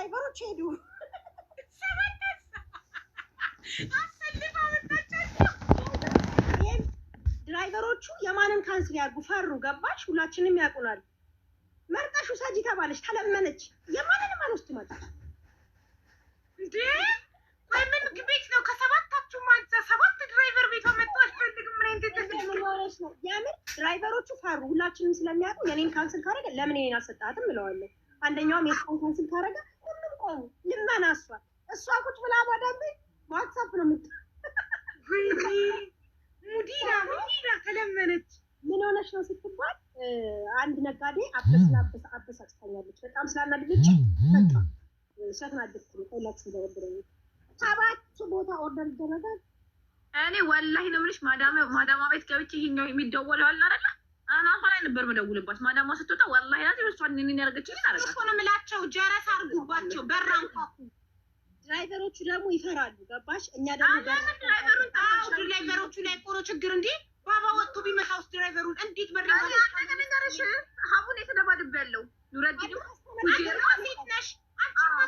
ድራይቨሮች ሄዱ ድራይቨሮቹ የማንን ካንስል ያርጉ ፈሩ ገባሽ ሁላችንም ያቁናል መርጣሹ ሰጂ ተባለች ተለመነች የማንንም አልወስድ መጣ እንዴ ወይ ምን ቤት ነው ከሰባታችሁ ማንተ ሰባት ድራይቨር ቤት መጥቶ አልፈልግም ምን እንደተደረገች ነው ያምን ድራይቨሮቹ ፈሩ ሁላችንም ስለሚያውቁ የኔን ካንስል ካረገ ለምን እኔን አሰጣትም ብለዋለሁ አንደኛውም የስፖን ካንስል ካረገ ሁሉም ቆሙ ልመና እሷ ቁጭ ብላ ባዳም ዋትስአፕ ነው ምት ሙዲራ ተለመነች ምን ሆነሽ ነው ስትባል አንድ ነጋዴ አበሳጭታኛለች በጣም ስላናደደች በቃ ሸትናደች ሁላችሁ ደረብረኝ ሰባት ቦታ ኦርደር ይደረጋል እኔ ወላሂ ነው የምልሽ ማዳማ ቤት ገብቼ ይሄኛው የሚደወለው አለ አይደል አና ሆላይ ነበር መደውልባት ማዳማ ስትወጣ ወላሂ ያዚ በሷን እኔን ያርገችልኝ አረጋት እኮ ነው የምላቸው ጀረስ አርጉባቸው በራንኳኩ ድራይቨሮቹ ደግሞ ይፈራሉ ገባሽ እኛ ደግሞ ድራይቨሮቹ ላይ ቆሮ ችግር እንዴ ባባ ወጥቶ ቢመታውስ ድራይቨሩን እንዴት በሪያ ነገርሽ ሀቡን የተደባደብ ያለው ኑረዲዱ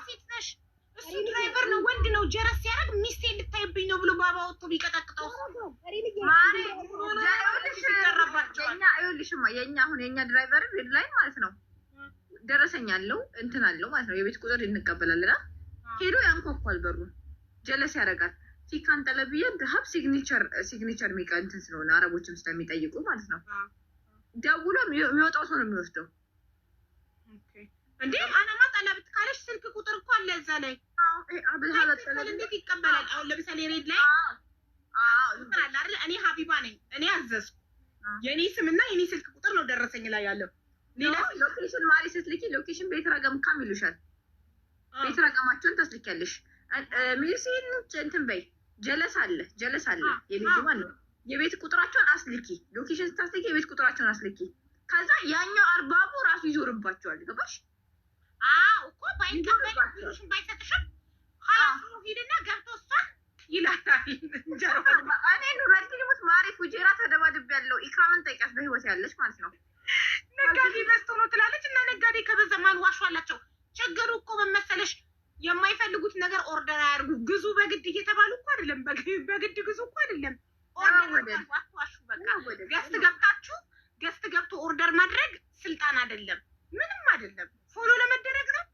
ሴት ነሽ እሱ ድራይቨር ነው ወንድ ነው ጀረስ ሲያደርግ ሚስቴ ልታይብኝ ነው ብሎ ባባ ወጥቶ ቢቀጠቅጠው ማሪ ይኸውልሽማ የኛ አሁን የኛ ድራይቨር ሬድ ላይ ማለት ነው ደረሰኛ አለው እንትን አለው ማለት ነው የቤት ቁጥር እንቀበላለን ሄዶ ያንኳኳል በሩን ጀለስ ያደርጋል ሲካን ጠለብየ ሀብ ሲግኒቸር ሚቀንትን ስለሆነ አረቦችም ስለሚጠይቁ ማለት ነው ደውሎ የሚወጣው ሰው ነው የሚወስደው እንዴ አናማ ጠለብት ካለሽ ስልክ ቁጥር እኮ አለ እዛ ላይ እንዴት ይቀበላል አሁን ለምሳሌ ሬድ ላይ አለ አይደል እኔ ሀቢባ ነኝ እኔ አዘዝኩ የኔ ስምና የኔ ስልክ ቁጥር ነው ደረሰኝ ላይ ያለው ሌላ ሎኬሽን ማሪ ስትልኪ ሎኬሽን ቤት ረገም ካም ይሉሻል ቤት ረገማቸውን ታስልኪያለሽ ሚሲን እንትን በይ ጀለስ አለ የቤት ማለት የቤት ቁጥራቸውን አስልኪ ሎኬሽን ስታስልኪ የቤት ቁጥራቸውን አስልኪ ከዛ ያኛው አርባቡ ራሱ ይዞርባቸዋል ገባሽ እኮ ባይቀበልሽም ባይሰጥሽም ሀላሱ ሂድና ገብቶ እሷን ይላታል እኔ ኑረዲሙት ማሪ ፉጄራ ተደባድብ ያለው ኢክራምን ጠይቂያት በህይወት ያለች ማለት ነው ነጋዴ በዝቶ ነው ትላለች እና ነጋዴ ከበዛ ማን ዋሿላቸው ችግሩ እኮ በመሰለሽ የማይፈልጉት ነገር ኦርደር አያርጉ ግዙ በግድ እየተባሉ እኮ አይደለም በግድ ግዙ እኮ አይደለም ኦርደር ዋሹ በቃ ገስት ገብቶ ኦርደር ማድረግ ስልጣን አይደለም ምንም አይደለም ፎሎ ለመደረግ ነው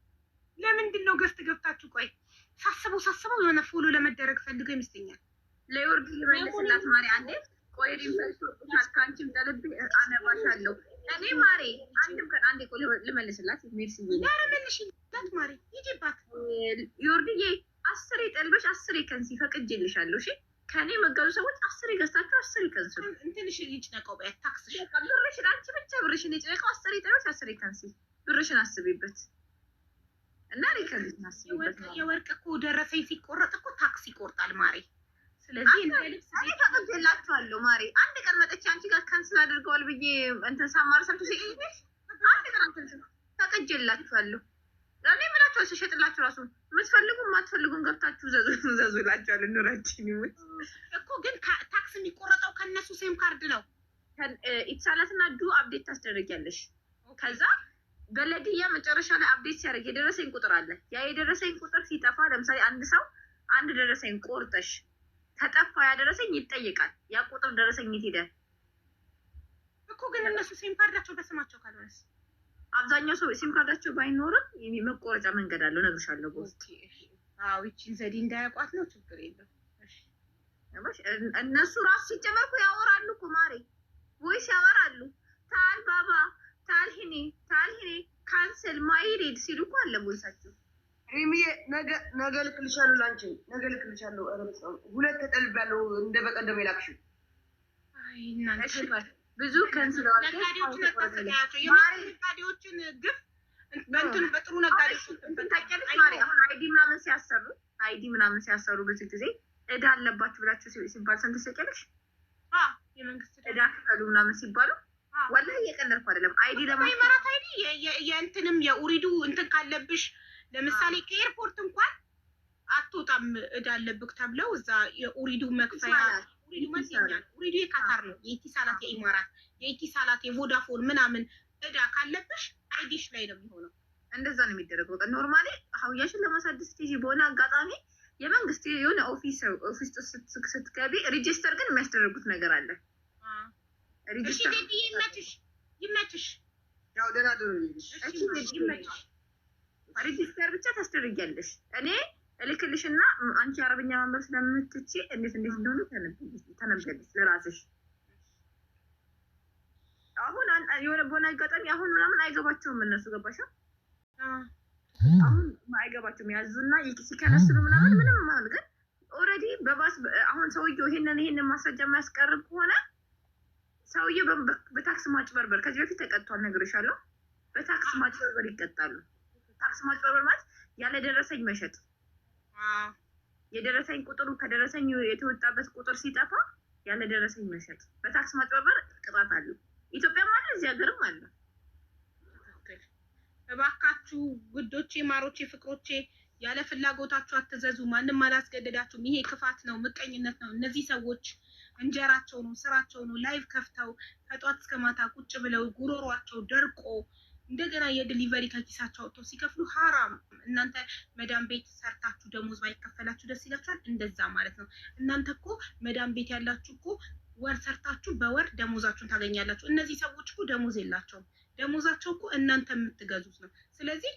ለምንድን ነው ገስት ገብታችሁ ቆይ ሳስበው የሆነ ፎሎ ለመደረግ ፈልገው ይመስለኛል ለዮርድ ይመልስላት ማሪ አንዴ ቆይ ሪንፈርስ ካንቺም ጠልብ አነባሻለሁ እኔ ማሪ አንድም ቀን አንዴ ቆይ ልመልስላት ሜርሲ ያረ መልሽላት ማሪ ይጂባት ዮርድዬ 10 ጠልበሽ 10 ከንሲ ፈቅጄልሻለሁ እሺ ከኔ መገዙ ሰዎች 10 ገዝታችሁ 10 ከንሱ እንትንሽ ይጭነቀው በታክስሽ ብርሽን አንቺ ብቻ ብርሽን ይጭነቀው 10 ጠልበሽ 10 ከንሲ ብርሽን አስቢበት እና ሪከንስ አስቢበት የወርቅ እኮ ደረሰኝ ሲቆረጥ እኮ ታክስ ይቆርጣል ማሪ ስለዚህ እንደ ልብስ ተቀበላችኋለሁ ማሪ አንድ ቀን መጥቼ አንቺ ጋር ካንስል አድርገዋል ብዬ እንትን ሳማር ሰምቶ ሲይኝሽ አንድ ቀን አንተ ተቀጀላችኋለሁ እኔ ምናቸው ሲሸጥላችሁ ራሱ የምትፈልጉም ማትፈልጉም ገብታችሁ ዘዙላችኋል ኑራችን ይሙት እኮ ግን ታክስ የሚቆረጠው ከነሱ ሴም ካርድ ነው ኢትሳላትና ዱ አፕዴት ታስደርጊያለሽ ከዛ በለዲያ መጨረሻ ላይ አፕዴት ሲያደርግ የደረሰኝ ቁጥር አለ ያ የደረሰኝ ቁጥር ሲጠፋ ለምሳሌ አንድ ሰው አንድ ደረሰኝ ቆርጠሽ ተጠፋ ያደረሰኝ ይጠይቃል ያ ቁጥር ደረሰኝ ይሄደ እኮ ግን እነሱ ሲም ካርዳቸው በስማቸው ካልሆነስ አብዛኛው ሰው ሲም ካርዳቸው ባይኖርም መቆረጫ መንገድ አለው ነግርሻለሁ ቦስቲ እቺን ዘዴ እንዳያቋት ነው ችግር የለም እነሱ ራስ ሲጨመርኩ ያወራሉ እኮ ማሪ ወይስ ያወራሉ ታል ባባ ታልሂኒ ካንሰል ማይሪድ ሲሉ እኮ አለ ቦይሳቸው ሪሚዬ ነገ ልክልሻለሁ ላንቺ ነገ ልክልሻለሁ ሁለት ተጠልባለሁ እንደ በቀደም የላክሽው አይ እናንተ ብዙ ከንስለዋል ነጋዴዎችን ግፍ በእንትኑ በጥሩ ነጋዴዎች ታውቂያለሽ ማሪ አሁን አይዲ ምናምን ሲያሰሩ ብዙ ጊዜ እዳ አለባችሁ ብላችሁ ሲባል ሰምተሽ ታውቂያለሽ የመንግስት እዳ ክፈሉ ምናምን ሲባሉ ወላሂ እየቀለድኩ አይደለም አይዲ ለማይመራት አይዲ የእንትንም የኡሪዱ እንትን ካለብሽ ለምሳሌ ከኤርፖርት እንኳን አትወጣም እዳ አለብክ ተብለው እዛ የኡሪዱ መክፈያ ኡሪዱ መስኛል ኡሪዱ የካታር ነው የኢቲሳላት የኢማራት የኢቲሳላት የቮዳፎን ምናምን እዳ ካለብሽ አይዲሽ ላይ ነው የሚሆነው እንደዛ ነው የሚደረገው ኖርማሊ ሀውያሽን ለማሳደስ ስትይ በሆነ አጋጣሚ የመንግስት የሆነ ኦፊስ ውስጥ ስትገቢ ሬጂስተር ግን የሚያስደርጉት ነገር አለ። ሬጂስተር ይመችሽ። ያው ደህና ደሩ ይመችሽ። ሬጂስተር ብቻ ታስደርጊያለሽ። እኔ እልክልሽና አንቺ አረብኛ ማንበብ ስለምትቺ እንዴት እንደሆነ ተነብያለሽ ለራስሽ። አሁን የሆነ በሆነ አጋጣሚ አሁን ምናምን አይገባቸውም እነሱ ገባሽ? አሁን አይገባቸውም ያዙና ሲከነስሉ ምናምን ምንም ማለት ግን ኦልሬዲ በባስ አሁን ሰውየው ይሄንን ማስረጃ የሚያስቀርብ ከሆነ ሰውየው በታክስ ማጭበርበር ከዚህ በፊት ተቀጥቷል ነግሬሻለሁ። በታክስ ማጭበርበር ይቀጣሉ። ታክስ ማጭበርበር ማለት ያለ ደረሰኝ መሸጥ፣ የደረሰኝ ቁጥሩ ከደረሰኝ የተወጣበት ቁጥር ሲጠፋ ያለ ደረሰኝ መሸጥ በታክስ ማጭበርበር ቅጣት አለው። ኢትዮጵያም አለ እዚህ ሀገርም አለ። እባካችሁ ጉዶቼ፣ ማሮቼ፣ ፍቅሮቼ ያለ ፍላጎታችሁ አትዘዙ። ማንም አላስገደዳችሁም። ይሄ ክፋት ነው፣ ምቀኝነት ነው። እነዚህ ሰዎች እንጀራቸው ነው፣ ስራቸው ነው። ላይቭ ከፍተው ከጧት እስከ ማታ ቁጭ ብለው ጉሮሯቸው ደርቆ እንደገና የዲሊቨሪ ከኪሳቸው አውጥተው ሲከፍሉ ሀራም። እናንተ መዳም ቤት ሰርታችሁ ደሞዝ ባይከፈላችሁ ደስ ይላችኋል? እንደዛ ማለት ነው። እናንተ እኮ መዳም ቤት ያላችሁ እኮ ወር ሰርታችሁ በወር ደሞዛችሁን ታገኛላችሁ። እነዚህ ሰዎች እኮ ደሞዝ የላቸውም። ደሞዛቸው እኮ እናንተ የምትገዙት ነው። ስለዚህ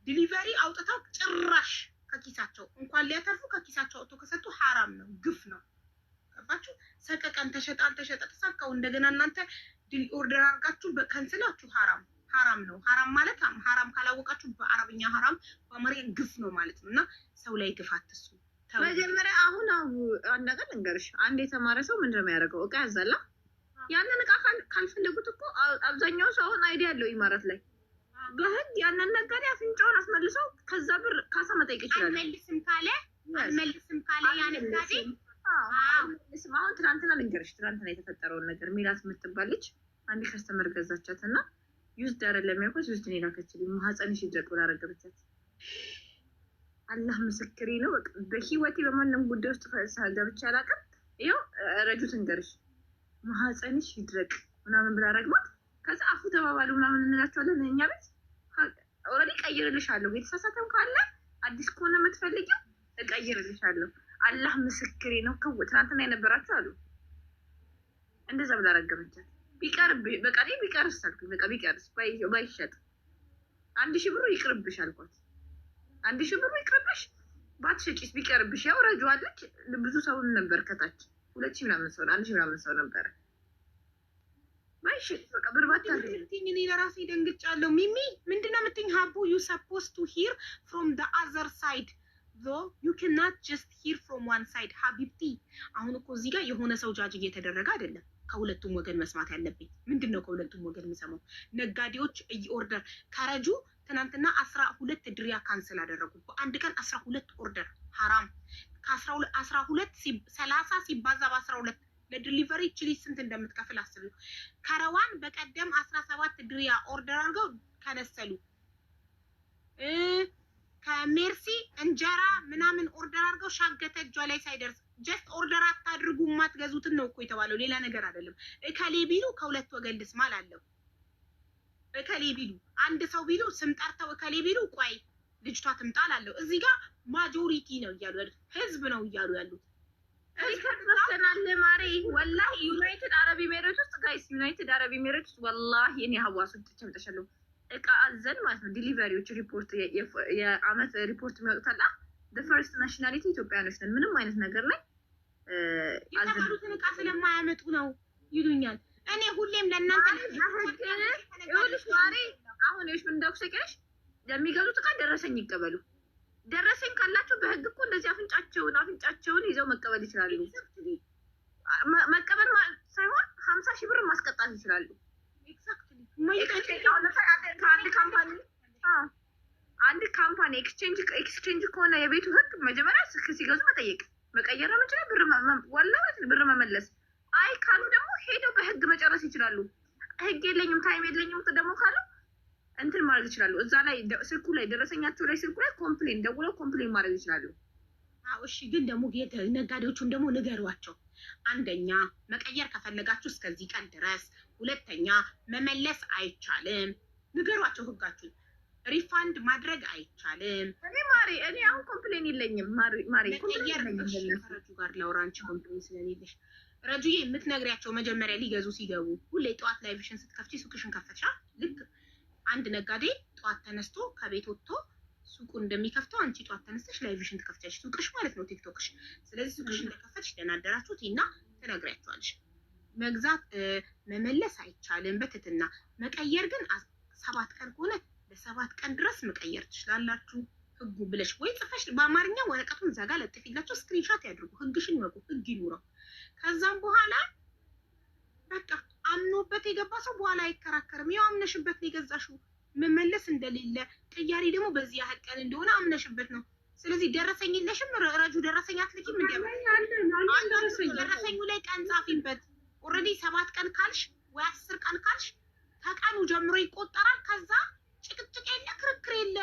ዲሊቨሪ አውጥተው ጭራሽ ከኪሳቸው እንኳን ሊያተርፉ ከኪሳቸው አውጥተው ከሰጡ ሀራም ነው፣ ግፍ ነው። ገባችሁ? ሰቀቀን ተሸጠ ተሳካው። እንደገና እናንተ ኦርደር አድርጋችሁ ከንስላችሁ ሀራም ነው። ሀራም ማለት ሀራም ካላወቃችሁ በአረብኛ ሀራም በአማርኛ ግፍ ነው ማለት ነው። እና ሰው ላይ ግፍ አትስሩ። መጀመሪያ አሁን አንድ ነገር ልንገርሽ። አንድ የተማረ ሰው ምንድን ነው የሚያደርገው? እቃ ያዛላ። ያንን እቃ ካልፈለጉት እኮ አብዛኛው ሰው አሁን አይዲያ ያለው ኢማራት ላይ በህግ ያንን ነጋዴ አፍንጫውን አስመልሰው ከዛ ብር ካሳ መጠየቅ ይችላል። አልመልስም ካለ ያ ነጋዴ አሁን ትናንትና ልንገርሽ፣ ትናንትና የተፈጠረውን ነገር ሚላት የምትባል ልጅ አንድ ከስተመር ገዛቻት እና ዩዝድ አይደለም ያልኳት ዩዝድ ነው ላከችልኝ። ማህፀንሽ ይድረቅ ብላ ረገበቻት። አላህ ምስክሬ ነው። በህይወቴ በማንም ጉዳይ ውስጥ ገብቼ አላውቅም። ይኸው ረጁት እንገርሽ ማህፀንሽ ይድረቅ ምናምን ብላ ረግማት። ከዛ አፉ ተባባሉ ምናምን እንላቸዋለን እኛ ቤት። ኦልሬዲ ቀይርልሻለሁ፣ የተሳሳተም ካለ አዲስ ከሆነ የምትፈልጊው እቀይርልሻለሁ። አላህ ምስክሬ ነው። ትናንትና የነበራችሁ አሉ እንደዛ ብላ ረገመቻት። በቃ ቢቀርስ አልኩኝ። በቃ ቢቀርስ ባይሸጥ 1000 ብሩ ይቅርብሽ አልኳት። 1000 ብሩ ይቅርብሽ ባትሸጪስ ቢቀርብሽ። ያው ረጅዋለች። ብዙ ሰው ነበር ከታች 2000 ምናምን ሰው 1000 ምናምን ሰው ነበር። ባይሸጥ በቃ ብር ባታገኝ እኔ ለራሴ ደንግጫለሁ። ሚሚ ምንድነው የምትይኝ? ሀቡ you supposed to hear from the other side though you cannot just hear from one side ሀቢብቲ። አሁን እኮ እዚህ ጋር የሆነ ሰው ጃጅ እየተደረገ አይደለም። ከሁለቱም ወገን መስማት ያለብኝ ምንድነው? ከሁለቱም ወገን የምሰማው ነጋዴዎች ኦርደር ከረጁ ትናንትና 12 ድሪያ ካንስል አደረጉ። በአንድ ቀን 12 ኦርደር ሀራም። ከ12 30 ሲባዛ በ12 ለዲሊቨሪ ችሊ ስንት እንደምትከፍል አስቡ። ከረዋን በቀደም 17 ድሪያ ኦርደር አድርገው ከነሰሉ። ከሜርሲ እንጀራ ምናምን ኦርደር አድርገው ሻገተ እጇ ላይ ሳይደርስ ጀስት ኦርደር አታድርጉ የማትገዙትን ነው እኮ የተባለው፣ ሌላ ነገር አይደለም። እከሌ ቢሉ ከሁለት ወገን ልስማል አለው። እከሌ ቢሉ አንድ ሰው ቢሉ ስም ጠርተው እከሌ ቢሉ ቆይ ልጅቷ ትምጣል አለው። እዚህ ጋር ማጆሪቲ ነው እያሉ ያሉት፣ ህዝብ ነው እያሉ ያሉት። ተናለ ማሪ ወላሂ ዩናይትድ አረብ ኤሚሬትስ ውስጥ ጋይስ፣ ዩናይትድ አረብ ኤሚሬትስ ውስጥ ወላሂ እኔ ሀዋሱ ተጨምጠሻለሁ እቃ አዘን ማለት ነው። ዲሊቨሪዎች ሪፖርት የአመት ሪፖርት የሚወጡታል። ፈርስት ናሽናሊቲ ኢትዮጵያኖች ነን። ምንም አይነት ነገር ላይ የተባሉትን እቃ ስለማያመጡ ነው ይሉኛል። እኔ ሁሌም ለእናንተ ይኸውልሽ ማሪ አሁን ይኸውልሽ ምን እንዳውቅሽ ለሚገዙት እቃ ደረሰኝ ይቀበሉ። ደረሰኝ ካላቸው በህግ እኮ እንደዚህ አፍንጫቸውን ይዘው መቀበል ይችላሉ። መቀበል ሳይሆን 50,000 ብር ማስቀጣት ይችላሉ። አንድ ካምፓኒ ኤክስቼንጅ ከሆነ የቤቱ ህግ መጀመሪያ ሲገዙ መጠየቅ፣ መቀየር ነው የምንችለው። ብር መመለስ። አይ ካሉ ደግሞ ሄደው በህግ መጨረስ ይችላሉ። ህግ የለኝም ታይም የለኝም ደግሞ ካሉ እንትን ማድረግ ይችላሉ። እዛ ላይ ስልኩ ላይ ደረሰኛቸው ላይ ስልኩ ላይ ኮምፕሌን ደውለው ኮምፕሌን ማድረግ ይችላሉ። አዎ እሺ። ግን ደግሞ ነጋዴዎቹን ደግሞ ንገሯቸው። አንደኛ መቀየር ከፈለጋችሁ እስከዚህ ቀን ድረስ፣ ሁለተኛ መመለስ አይቻልም። ንገሯቸው ህጋችሁን። ሪፋንድ ማድረግ አይቻልም። እኔ አሁን ኮምፕሌን የለኝም። ማሪ ረጁ ጋር ላውራ። አንቺ ኮምፕሌን ስለሌለሽ ረጁዬ የምትነግሪያቸው መጀመሪያ ሊገዙ ሲገቡ ሁሌ ጠዋት ላይቭሽን ስትከፍቺ ሱቅሽን ከፈትሻ። ልክ አንድ ነጋዴ ጠዋት ተነስቶ ከቤት ወጥቶ ሱቁን እንደሚከፍተው አንቺ ጠዋት ተነስተሽ ላይቭሽን ትከፍቻለሽ። ሱቅሽ ማለት ነው ቲክቶክሽ። ስለዚህ ሱቅሽ እንደከፈትሽ ደህና አደራችሁት እና ትነግሪያቸዋለሽ። መግዛት መመለስ አይቻልም በትትና መቀየር ግን 7 ቀን ከሆነ ለ7 ቀን ድረስ መቀየር ትችላላችሁ። ህጉ ብለሽ ወይ ጽፈሽ በአማርኛ ወረቀቱን ዘጋ ለጥፊላቸው ስክሪንሾት ያድርጉ። ህግሽን ይወቁ፣ ህግ ይኑረው። ከዛም በኋላ በቃ አምኖበት የገባ ሰው በኋላ አይከራከርም። ያው አምነሽበት ነው የገዛሽው። መመለስ እንደሌለ ቅያሪ ደግሞ በዚህ ያህል ቀን እንደሆነ አምነሽበት ነው። ስለዚህ ደረሰኝ የለሽም ረጁ ደረሰኝ አትልኪም እንዴ? ደረሰኙ ላይ ቀን ጻፊበት። ኦልሬዲ 7 ቀን ካልሽ ወይ 10 ቀን ካልሽ ከቀኑ ጀምሮ ይቆጠራል። ከዛ ጭቅጭቅ የለ ክርክር የለ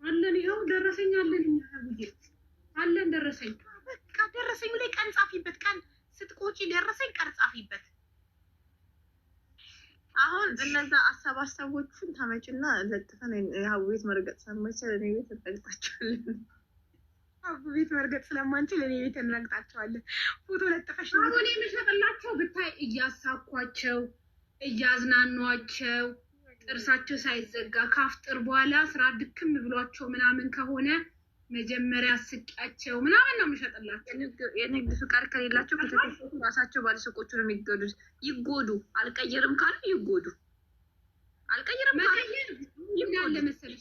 አለን። ይኸው ደረሰኝ አለን አለን ደረሰኝ። በቃ ደረሰኙ ላይ ቀን ጻፊበት። ቀን ስትቆጪ ደረሰኝ ቀን ጻፊበት። አሁን እነዛ አሰባሰቦቹን ታመጭና ለጥፈን ያው ቤት መርገጥ ስለማይችል እኔ ቤት እንረግጣቸዋለን። ቤት መርገጥ ስለማንችል እኔ ቤት እንረግጣቸዋለን። ፎቶ ለጥፈሽ ነው አሁን የምሸጥላቸው ብታይ እያሳኳቸው እያዝናኗቸው ጥርሳቸው ሳይዘጋ ካፍጥር በኋላ ስራ ድክም ብሏቸው ምናምን ከሆነ መጀመሪያ ስቂያቸው ምናምን ነው የምሸጥላቸው። የንግድ ፍቃድ ከሌላቸው ከተከፈቱ ራሳቸው ባለሱቆቹ ነው የሚጎዱት። ይጎዱ። አልቀየርም ካሉ ይጎዱ። አልቀየርም ካሉ ይጎዱ። ለምሳሌ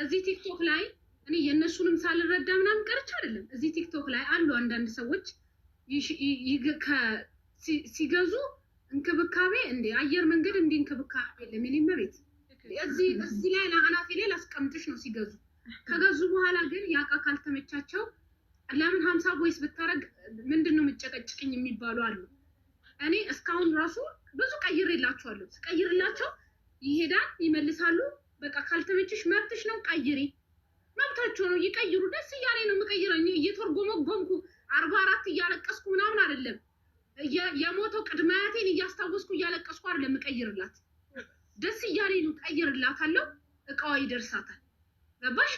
እዚህ ቲክቶክ ላይ እኔ የነሱንም ሳልረዳ ምናምን ቀርቻ አይደለም። እዚህ ቲክቶክ ላይ አሉ አንዳንድ ሰዎች ሲገዙ እንክብካቤ እንደ አየር መንገድ እንደ እንክብካቤ ለምን መቤት እዚህ ላይ ለአናቴ ላይ ላስቀምጥሽ ነው ሲገዙ። ከገዙ በኋላ ግን ያቃ ካልተመቻቸው ለምን 50 ቮይስ ብታረግ ምንድነው የምጨቀጭቅኝ የሚባሉ አሉ። እኔ እስካሁን ራሱ ብዙ ቀይሬላቸዋለሁ። ስቀይርላቸው ይሄዳል ይመልሳሉ። በቃ ካልተመችሽ መብትሽ ነው ቀይሪ፣ መብታቸው ነው ይቀይሩ። ደስ እያለኝ ነው የምቀይረኝ። እየተርጎመጎምኩ 44 እያለቀስኩ ምናምን አይደለም። የሞተው ቅድመ አያቴን እያስታወስኩ እያለቀስኩ አይደለም የምቀይርላት። ደስ እያለኝ ነው ቀይርላታለሁ። እቃዋ ይደርሳታል። ገባሽ?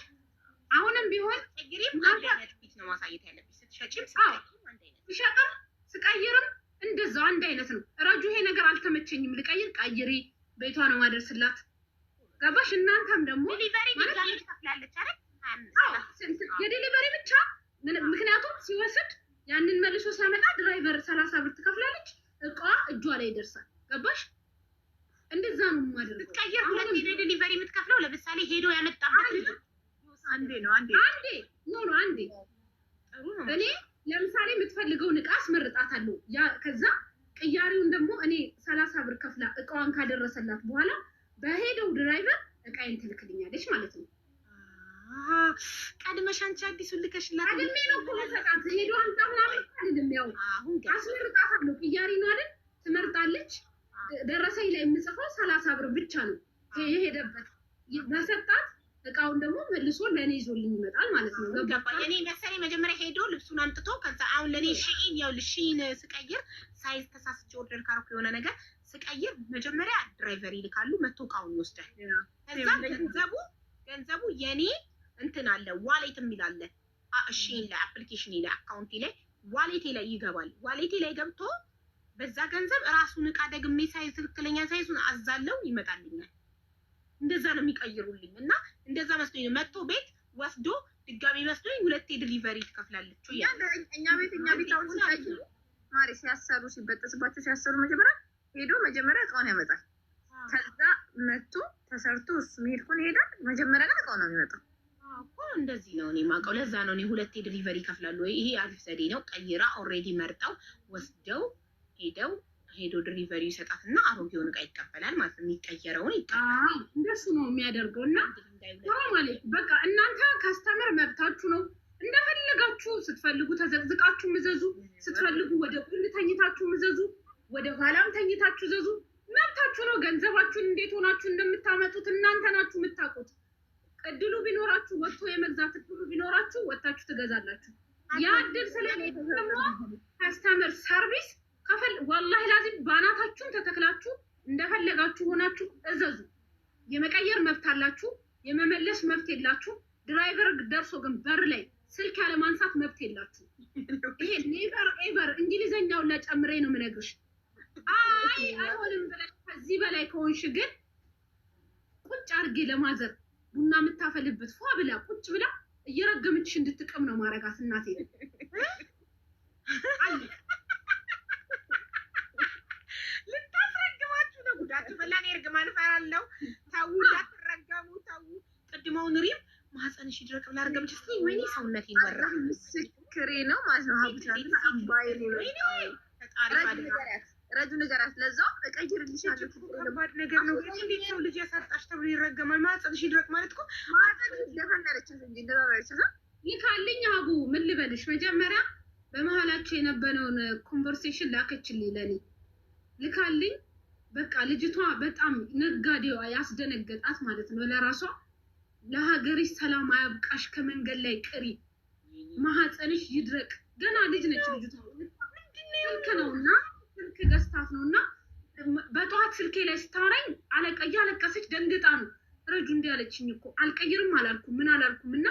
አሁንም ቢሆን ቀይሪም አንድ አይነት ፊት ነው ማሳየት ያለብሽ። ስትሸጪም ስትቀይሪም አንድ አይነት ሲሸጥም ስቀይርም እንደዛው አንድ አይነት ነው። ረጁ ይሄ ነገር አልተመቸኝም ልቀይር፣ ቀይሪ፣ ቤቷ ነው ማደርስላት። ገባሽ? እናንተም ደግሞ ዲሊቨሪ ማለት ትከፍላለች አይደል? የዲሊቨሪ ብቻ ምክንያቱም ሲወስድ ያንን መልሶ ሲያመጣ ድራይቨር 30 ብር ትከፍላለች። እቃዋ እጇ ላይ ይደርሳል። ገባሽ? እንደዛ ነው ማለት ነው። ቀይር ሁለት ዲሊቨሪ የምትከፍለው ለምሳሌ ሄዶ ያመጣበት አንዴ አንዴ እኔ ለምሳሌ የምትፈልገውን እቃ አስመርጣታለሁ። ያ ከዛ ቅያሪውን ደግሞ እኔ 30 ብር ከፍላ እቃዋን ካደረሰላት በኋላ በሄደው ድራይቨር እቃዬን ትልክልኛለች ማለት ነው። ቀድመሽ አንቺ አዲሱን ልከሽላት አድሜ ነው እኮ ሰጣት። ሄዶ አንተ ምናምን አይደለም ያው አስመርጣታለሁ። ቅያሪ ነው አይደል? ትመርጣለች። ደረሰኝ ላይ የምጽፈው 30 ብር ብቻ ነው የሄደበት። በሰጣት እቃውን ደግሞ መልሶ ለኔ ይዞልኝ ይመጣል ማለት ነው። ገባ? የኔ መሰለኝ መጀመሪያ ሄዶ ልብሱን አምጥቶ ከዛ አሁን ለኔ ሺኢን ያው ልሺን ስቀይር ሳይዝ ተሳስቼ ኦርደር ካረኩ የሆነ ነገር ስቀይር መጀመሪያ ድራይቨር ይልካሉ፣ መቶ እቃውን ይወስዳል። ከዛ ገንዘቡ የኔ እንትን አለ ዋሌት የሚል አለ። ሺኢን ላይ አፕሊኬሽን ላይ አካውንቴ ላይ ዋሌቴ ላይ ይገባል። ዋሌቴ ላይ ገብቶ በዛ ገንዘብ ራሱን እቃ ደግሜ ሳይዝ ትክክለኛ ሳይዙን አዛለው ይመጣልኛል። እንደዛ ነው የሚቀይሩልኝ። እና እንደዛ መስሎኝ ነው መጥቶ ቤት ወስዶ ድጋሚ መስሎኝ 2 ዲሊቨሪ ትከፍላለች። እኛ ቤት አሁን ሲቀይሩ ማሪ ሲያሰሩ ሲበጠስባቸው ሲያሰሩ መጀመሪያ እቃውን ያመጣል። ከዛ መጥቶ ተሰርቶ እሱ መሄድ ኮን ይሄዳል። መጀመሪያ ግን እቃው ነው የሚመጣው እኮ። እንደዚህ ነው እኔ የማውቀው። ለዛ ነው እኔ 2 ዲሊቨሪ ይከፍላሉ። ይሄ አሪፍ ዘዴ ነው። ቀይራ ኦልሬዲ መርጠው ወስደው ሄዶ ዲሊቨሪ ይሰጣትና አሮጌውን እቃ ይቀበላል ማለት ነው። የሚቀየረውን ይቀበላል። እንደሱ ነው የሚያደርገው። እና ማለት በቃ እናንተ ካስተመር መብታችሁ ነው። እንደፈለጋችሁ ስትፈልጉ ተዘቅዝቃችሁ ምዘዙ፣ ስትፈልጉ ወደ ጎን ተኝታችሁ ምዘዙ፣ ወደ ኋላም ተኝታችሁ ዘዙ። መብታችሁ ነው። ገንዘባችሁን እንዴት ሆናችሁ እንደምታመጡት እናንተ ናችሁ የምታውቁት። እድሉ ቢኖራችሁ ወጥቶ የመግዛት እድሉ ቢኖራችሁ ወጣችሁ ትገዛላችሁ። ያ እድል ስለሌለ ደግሞ ካስተመር ሰርቪስ ወላሂ ላዚም ባናታችሁን ተተክላችሁ እንደፈለጋችሁ ሆናችሁ እዘዙ። የመቀየር መብት አላችሁ፣ የመመለስ መብት የላችሁ። ድራይቨር ደርሶ ግን በር ላይ ስልክ ያለ ማንሳት መብት የላችሁ። ይሄ ኔቨር ኤቨር እንግሊዘኛውን ለጨምሬ ነው የምነግርሽ። አይ አይሆንም ብለሽ ከዚህ በላይ ከሆንሽ ግን ቁጭ አድርጌ ለማዘር ቡና የምታፈልበት ፏ ብላ ቁጭ ብላ እየረገመችሽ እንድትቀም ነው ማረጋት እናቴ። ልታስረግማችሁ ነው ጉዳችሁ። በላኔ እርግማን እፈራለሁ። ተው እንዳትረገሙ ተው። ቅድመውን ሪም ማህፀንሽ ይድረቅ ብላ ረገመች። እስኪ ወይኔ ሰውነት ይወራ ምስክሬ ነው ማለት ነው። ሀብታና አምባዬ ነው ረጁ ነገራት ለዛው እቀይርልሻለሁ። ከባድ ነገር ነው። እንዴት ሰው ልጅ ያሳጣሽ ተብሎ ይረገማል? ማህፀንሽ ይድረቅ ማለት እኮ ማህፀንሽ ደፈነረች እንጂ እንደባበረች ልካልኝ አቡ ምን ልበልሽ፣ መጀመሪያ በመሀላቸው የነበረውን ኮንቨርሴሽን ላከችልኝ ለኔ ልካልኝ። በቃ ልጅቷ በጣም ነጋዴዋ ያስደነገጣት ማለት ነው። ለራሷ ለሀገርሽ ሰላም አያብቃሽ፣ ከመንገድ ላይ ቅሪ፣ ማህፀንሽ ይድረቅ። ገና ልጅ ነች ልጅቷ። ስልክ ነውና ስልክ ገዝታት ነውና በጠዋት ስልኬ ላይ ስታወራኝ እያለቀሰች ደንግጣ ነው ረጁ እንዲህ አለችኝ እኮ አልቀይርም አላልኩም ምን አላልኩም እና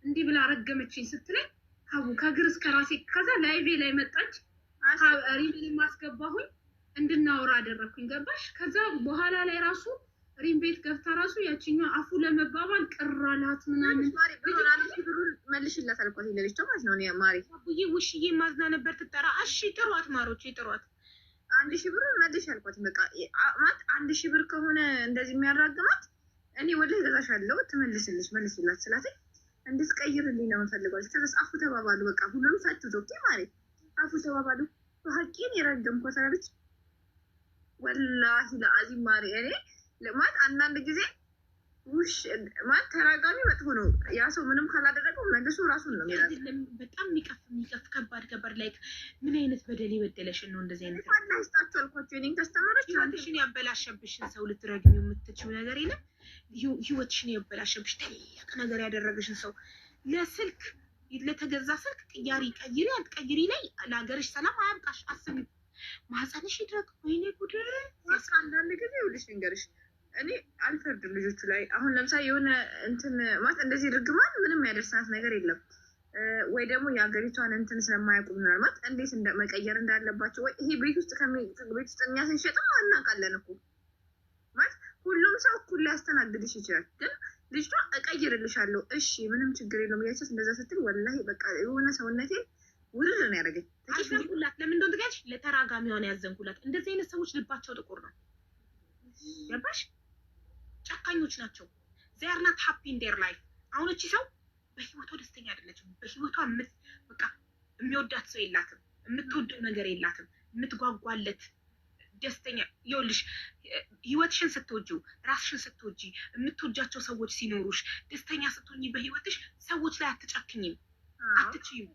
እንዲህ ብላ ረገመችኝ ስትለኝ ሀቡ ከግር እስከ ራሴ። ከዛ ላይቬ ላይ መጣች፣ ሪም ማስገባሁኝ እንድናወራ አደረኩኝ። ገባሽ? ከዛ በኋላ ላይ ራሱ ሪም ቤት ገብታ ራሱ ያቺኛው አፉ ለመባባል ቅራላት ምናምን ብሩን መልሽላት አልኳት። ለልጅቷ ማለት ነው። እኔ ማሪ አቡዬ ውሽዬ ማዝና ነበር ትጠራ። እሺ ጥሯት ማሮቼ ጥሯት። 1000 ብር መልሽ አልኳት። በቃ ማለት 1000 ብር ከሆነ እንደዚህ የሚያራግማት እኔ ወላሂ ገዛሻለሁ መልሽላት ስላት እንድትቀይርልኝ ነው የምፈልገው። ከዛ አፉ ተባባሉ። በቃ ሁሉንም ፈቱት። ኦኬ ማለት አፉ ተባባሉ። ሀቂን የረገምኳት አለች። ወላሂ ለአዚም ማሪ እኔ ለማት አንዳንድ ጊዜ ውሽ ማለት ተራጋሚ መጥፎ ነው። ያ ሰው ምንም ካላደረገው መልሶ ራሱን ነው የሚያደርገው። በጣም የሚቀፍ ከባድ ላይ ምን አይነት በደል የበደለሽን ነው እንደዚህ አይነት አላህ ይስጣችሁ አልኳቸው። እኔን ተስተማረች ህይወትሽን ያበላሸብሽን ሰው ልትረግሚው የምትችው ነገር የለም። ህይወትሽን ያበላሸብሽ ትልቅ ነገር ያደረገሽን ሰው ለስልክ ለተገዛ ስልክ ቅያሪ ቀይሪ አትቀይሪ ላይ ለሀገርሽ ሰላም አያብቃሽ። አስቢ ማህፀንሽ ይድረቅ። ወይኔ ጉድ! አንዳንድ ጊዜ ይኸውልሽ ልንገርሽ፣ እኔ አልፈርድም ልጆቹ ላይ። አሁን ለምሳሌ የሆነ እንትን ማለት እንደዚህ ርግማን ምንም ያደርሳት ነገር የለም ወይ ደግሞ የሀገሪቷን እንትን ስለማያውቁ ምናልባት እንዴት መቀየር እንዳለባቸው ወይ ይሄ ቤት ውስጥ ቤት ውስጥ እኛ ስንሸጥም አናውቃለን እኮ ማለት ሁሉም ሰው እኩል ሊያስተናግድሽ ይችላል። ግን ልጅቷ እቀይርልሻለሁ እሺ ምንም ችግር የለውም እያለቻት እንደዛ ስትል ወላሂ በቃ የሆነ ሰውነቴ ውርር ነው ያደረገኝ። አዘንኩላት። ለምን እንደሆነ ትገኛለሽ? ለተራጋሚዋን ያዘንኩላት። እንደዚህ አይነት ሰዎች ልባቸው ጥቁር ነው። ገባሽ? ጨካኞች ናቸው። they are not happy in their life። አሁን እቺ ሰው በህይወቷ ደስተኛ አይደለችም። በህይወቷ በቃ የሚወዳት ሰው የላትም፣ የምትወደው ነገር የላትም፣ የምትጓጓለት ደስተኛ። ይኸውልሽ ህይወትሽን ስትወጂው፣ ራስሽን ስትወጂ፣ የምትወጃቸው ሰዎች ሲኖሩሽ፣ ደስተኛ ስትሆኚ በህይወትሽ ሰዎች ላይ አትጨክኝም፣ አትችይም።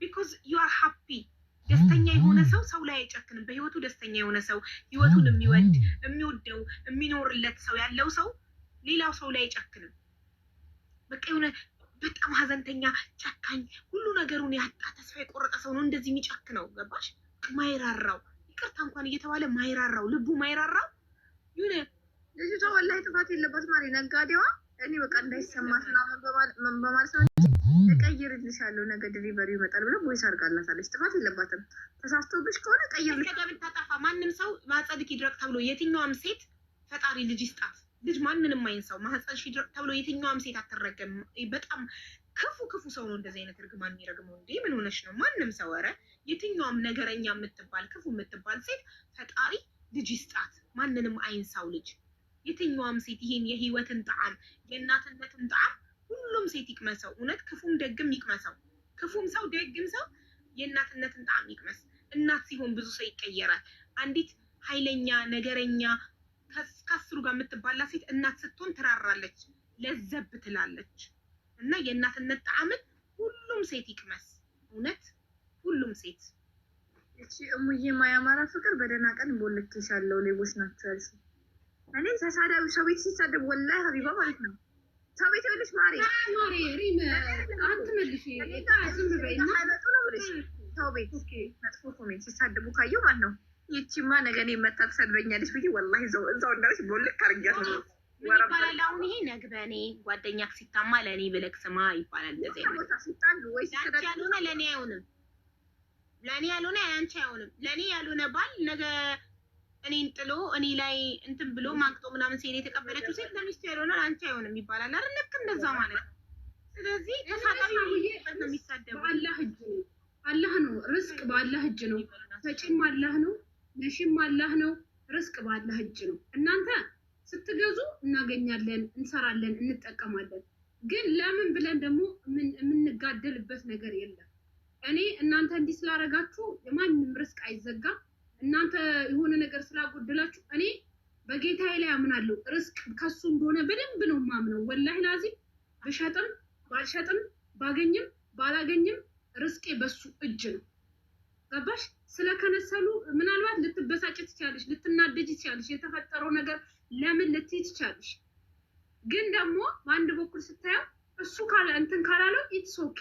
because you are happy። ደስተኛ የሆነ ሰው ሰው ላይ አይጨክንም። በህይወቱ ደስተኛ የሆነ ሰው ህይወቱን የሚወደው የሚኖርለት ሰው ያለው ሰው ሌላው ሰው ላይ አይጨክንም። በቃ የሆነ በጣም ሀዘንተኛ ጨካኝ ሁሉ ነገሩን ያጣ ተስፋ የቆረጠ ሰው ነው እንደዚህ የሚጨክነው። ገባሽ? ማይራራው ይቅርታ እንኳን እየተባለ ማይራራው ልቡ ማይራራው ይሁን። ልጅቷ ወላሂ ጥፋት የለባት ማለት ነጋዴዋ። እኔ በቃ እንዳይሰማት ምናምን በማለት ነው እቀይርልሻለሁ ነገ ዲሊቨሪ ይመጣል ብሎ ቦይስ አድርጋላታለች። ጥፋት የለባትም። ተሳስቶብሽ ከሆነ ቀይርልሽ። ከደብን ታጣፋ ማንም ሰው ማህፀንሽ ይድረቅ ተብሎ የትኛውም ሴት ፈጣሪ ልጅ ይስጣት። ልጅ ማንንም አይንሳው። ማህፀንሽ ይድረቅ ተብሎ የትኛውም ሴት አትረገም። በጣም ክፉ ሰው ነው እንደዚህ አይነት እርግማን የሚረግመው። እንዴ ምን ሆነሽ ነው? ማንም ሰው ኧረ የትኛውም ነገረኛ የምትባል ክፉ የምትባል ሴት ፈጣሪ ልጅ ይስጣት። ማንንም አይንሳው ልጅ። የትኛውም ሴት ይሄን የህይወትን ጣዕም የእናትነትን ጣዕም ሁሉም ሴት ይቅመሰው። እውነት ክፉም ደግም ይቅመሰው። ክፉም ሰው ደግም ሰው የእናትነትን ጣዕም ይቅመስ። እናት ሲሆን ብዙ ሰው ይቀየራል። አንዲት ኃይለኛ ነገረኛ ከአስሩ ጋር የምትባላ ሴት እናት ስትሆን ትራራለች፣ ለዘብ ትላለች። እና የእናትነት ጣዕምን ሁሉም ሴት ይቅመስ። እውነት ሁሉም ሴት። እቺ እሙዬ ማያማራ ፍቅር በደህና ቀን ቦልክሻለሁ። ሌቦች ናቸው ያልሽ እኔ ተሳዳቢ ሰው ቤት ሲሳደብ ወላሂ ሀቢባ ማለት ነው። ሰው ቤት ይኸውልሽ ማሪ ሪም አትመልሺ። ዝም በይና አይመጡ ነው ብለሽ ሰው ቤት መጥፎ ኮሜንት ሲሳደቡ ካየሁ ማለት ነው ይቺማ ነገ እኔ መታ ትሰድበኛለች ብዬ ወላሂ እዛው እንዳለች ቦልክ አድርጊያት ነው። ምን ይባላል አሁን ይሄ ነግበኔ ጓደኛክ ሲታማ ለኔ ብለክ ስማ ይባላል። እንደዚህ ለአንቺ ያልሆነ ለኔ አይሆንም፣ ለኔ ያልሆነ አንቺ አይሆንም። ለኔ ያልሆነ ባል ነገ እኔን ጥሎ እኔ ላይ እንትን ብሎ ማንቅጦ ምናምን ሲሄድ የተቀበለችው ሴት ለሚስቱ ያልሆነ አንቺ አይሆንም ይባላል አይደል? ልክ እንደዛ ማለት ነው። ስለዚህ ተሳቃቢ ነው የሚሳደበው። በአላህ እጅ ነው፣ አላህ ነው ርዝቅ በአላህ እጅ ነው። ሰጪም አላህ ነው፣ ነሺም አላህ ነው። ርዝቅ በአላህ እጅ ነው። እናንተ ስትገዙ እናገኛለን፣ እንሰራለን፣ እንጠቀማለን። ግን ለምን ብለን ደግሞ የምንጋደልበት ነገር የለም። እኔ እናንተ እንዲህ ስላደረጋችሁ የማንም ርዝቅ አይዘጋም። እናንተ የሆነ ነገር ስላጎደላችሁ እኔ በጌታዬ ላይ አምናለሁ። ርዝቅ ከሱ እንደሆነ በደንብ ነው ማምነው። ወላሂ ላዚም ብሸጥም ባልሸጥም ባገኝም ባላገኝም ርዝቄ በሱ እጅ ነው። ገባሽ? ስለከነሰሉ ምናልባት ልትበሳጭ ትችያለሽ፣ ልትናደጅ ትችያለሽ። የተፈጠረው ነገር ለምን ልትይ ትችያለሽ። ግን ደግሞ በአንድ በኩል ስታየው እሱ ካለ እንትን ካላለው ኢትስ ኦኬ።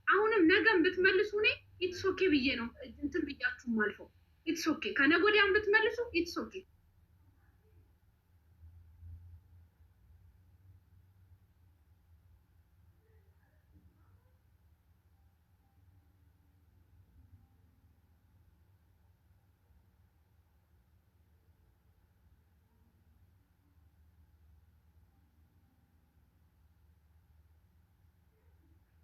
አሁንም ነገም ብትመልሱ እኔ ኢትስ ኦኬ ብዬ ነው እንትን ብያችሁ ማልፈው። ኢትስ ኦኬ ከነገ ወዲያም ብትመልሱ ኢትስ ኦኬ።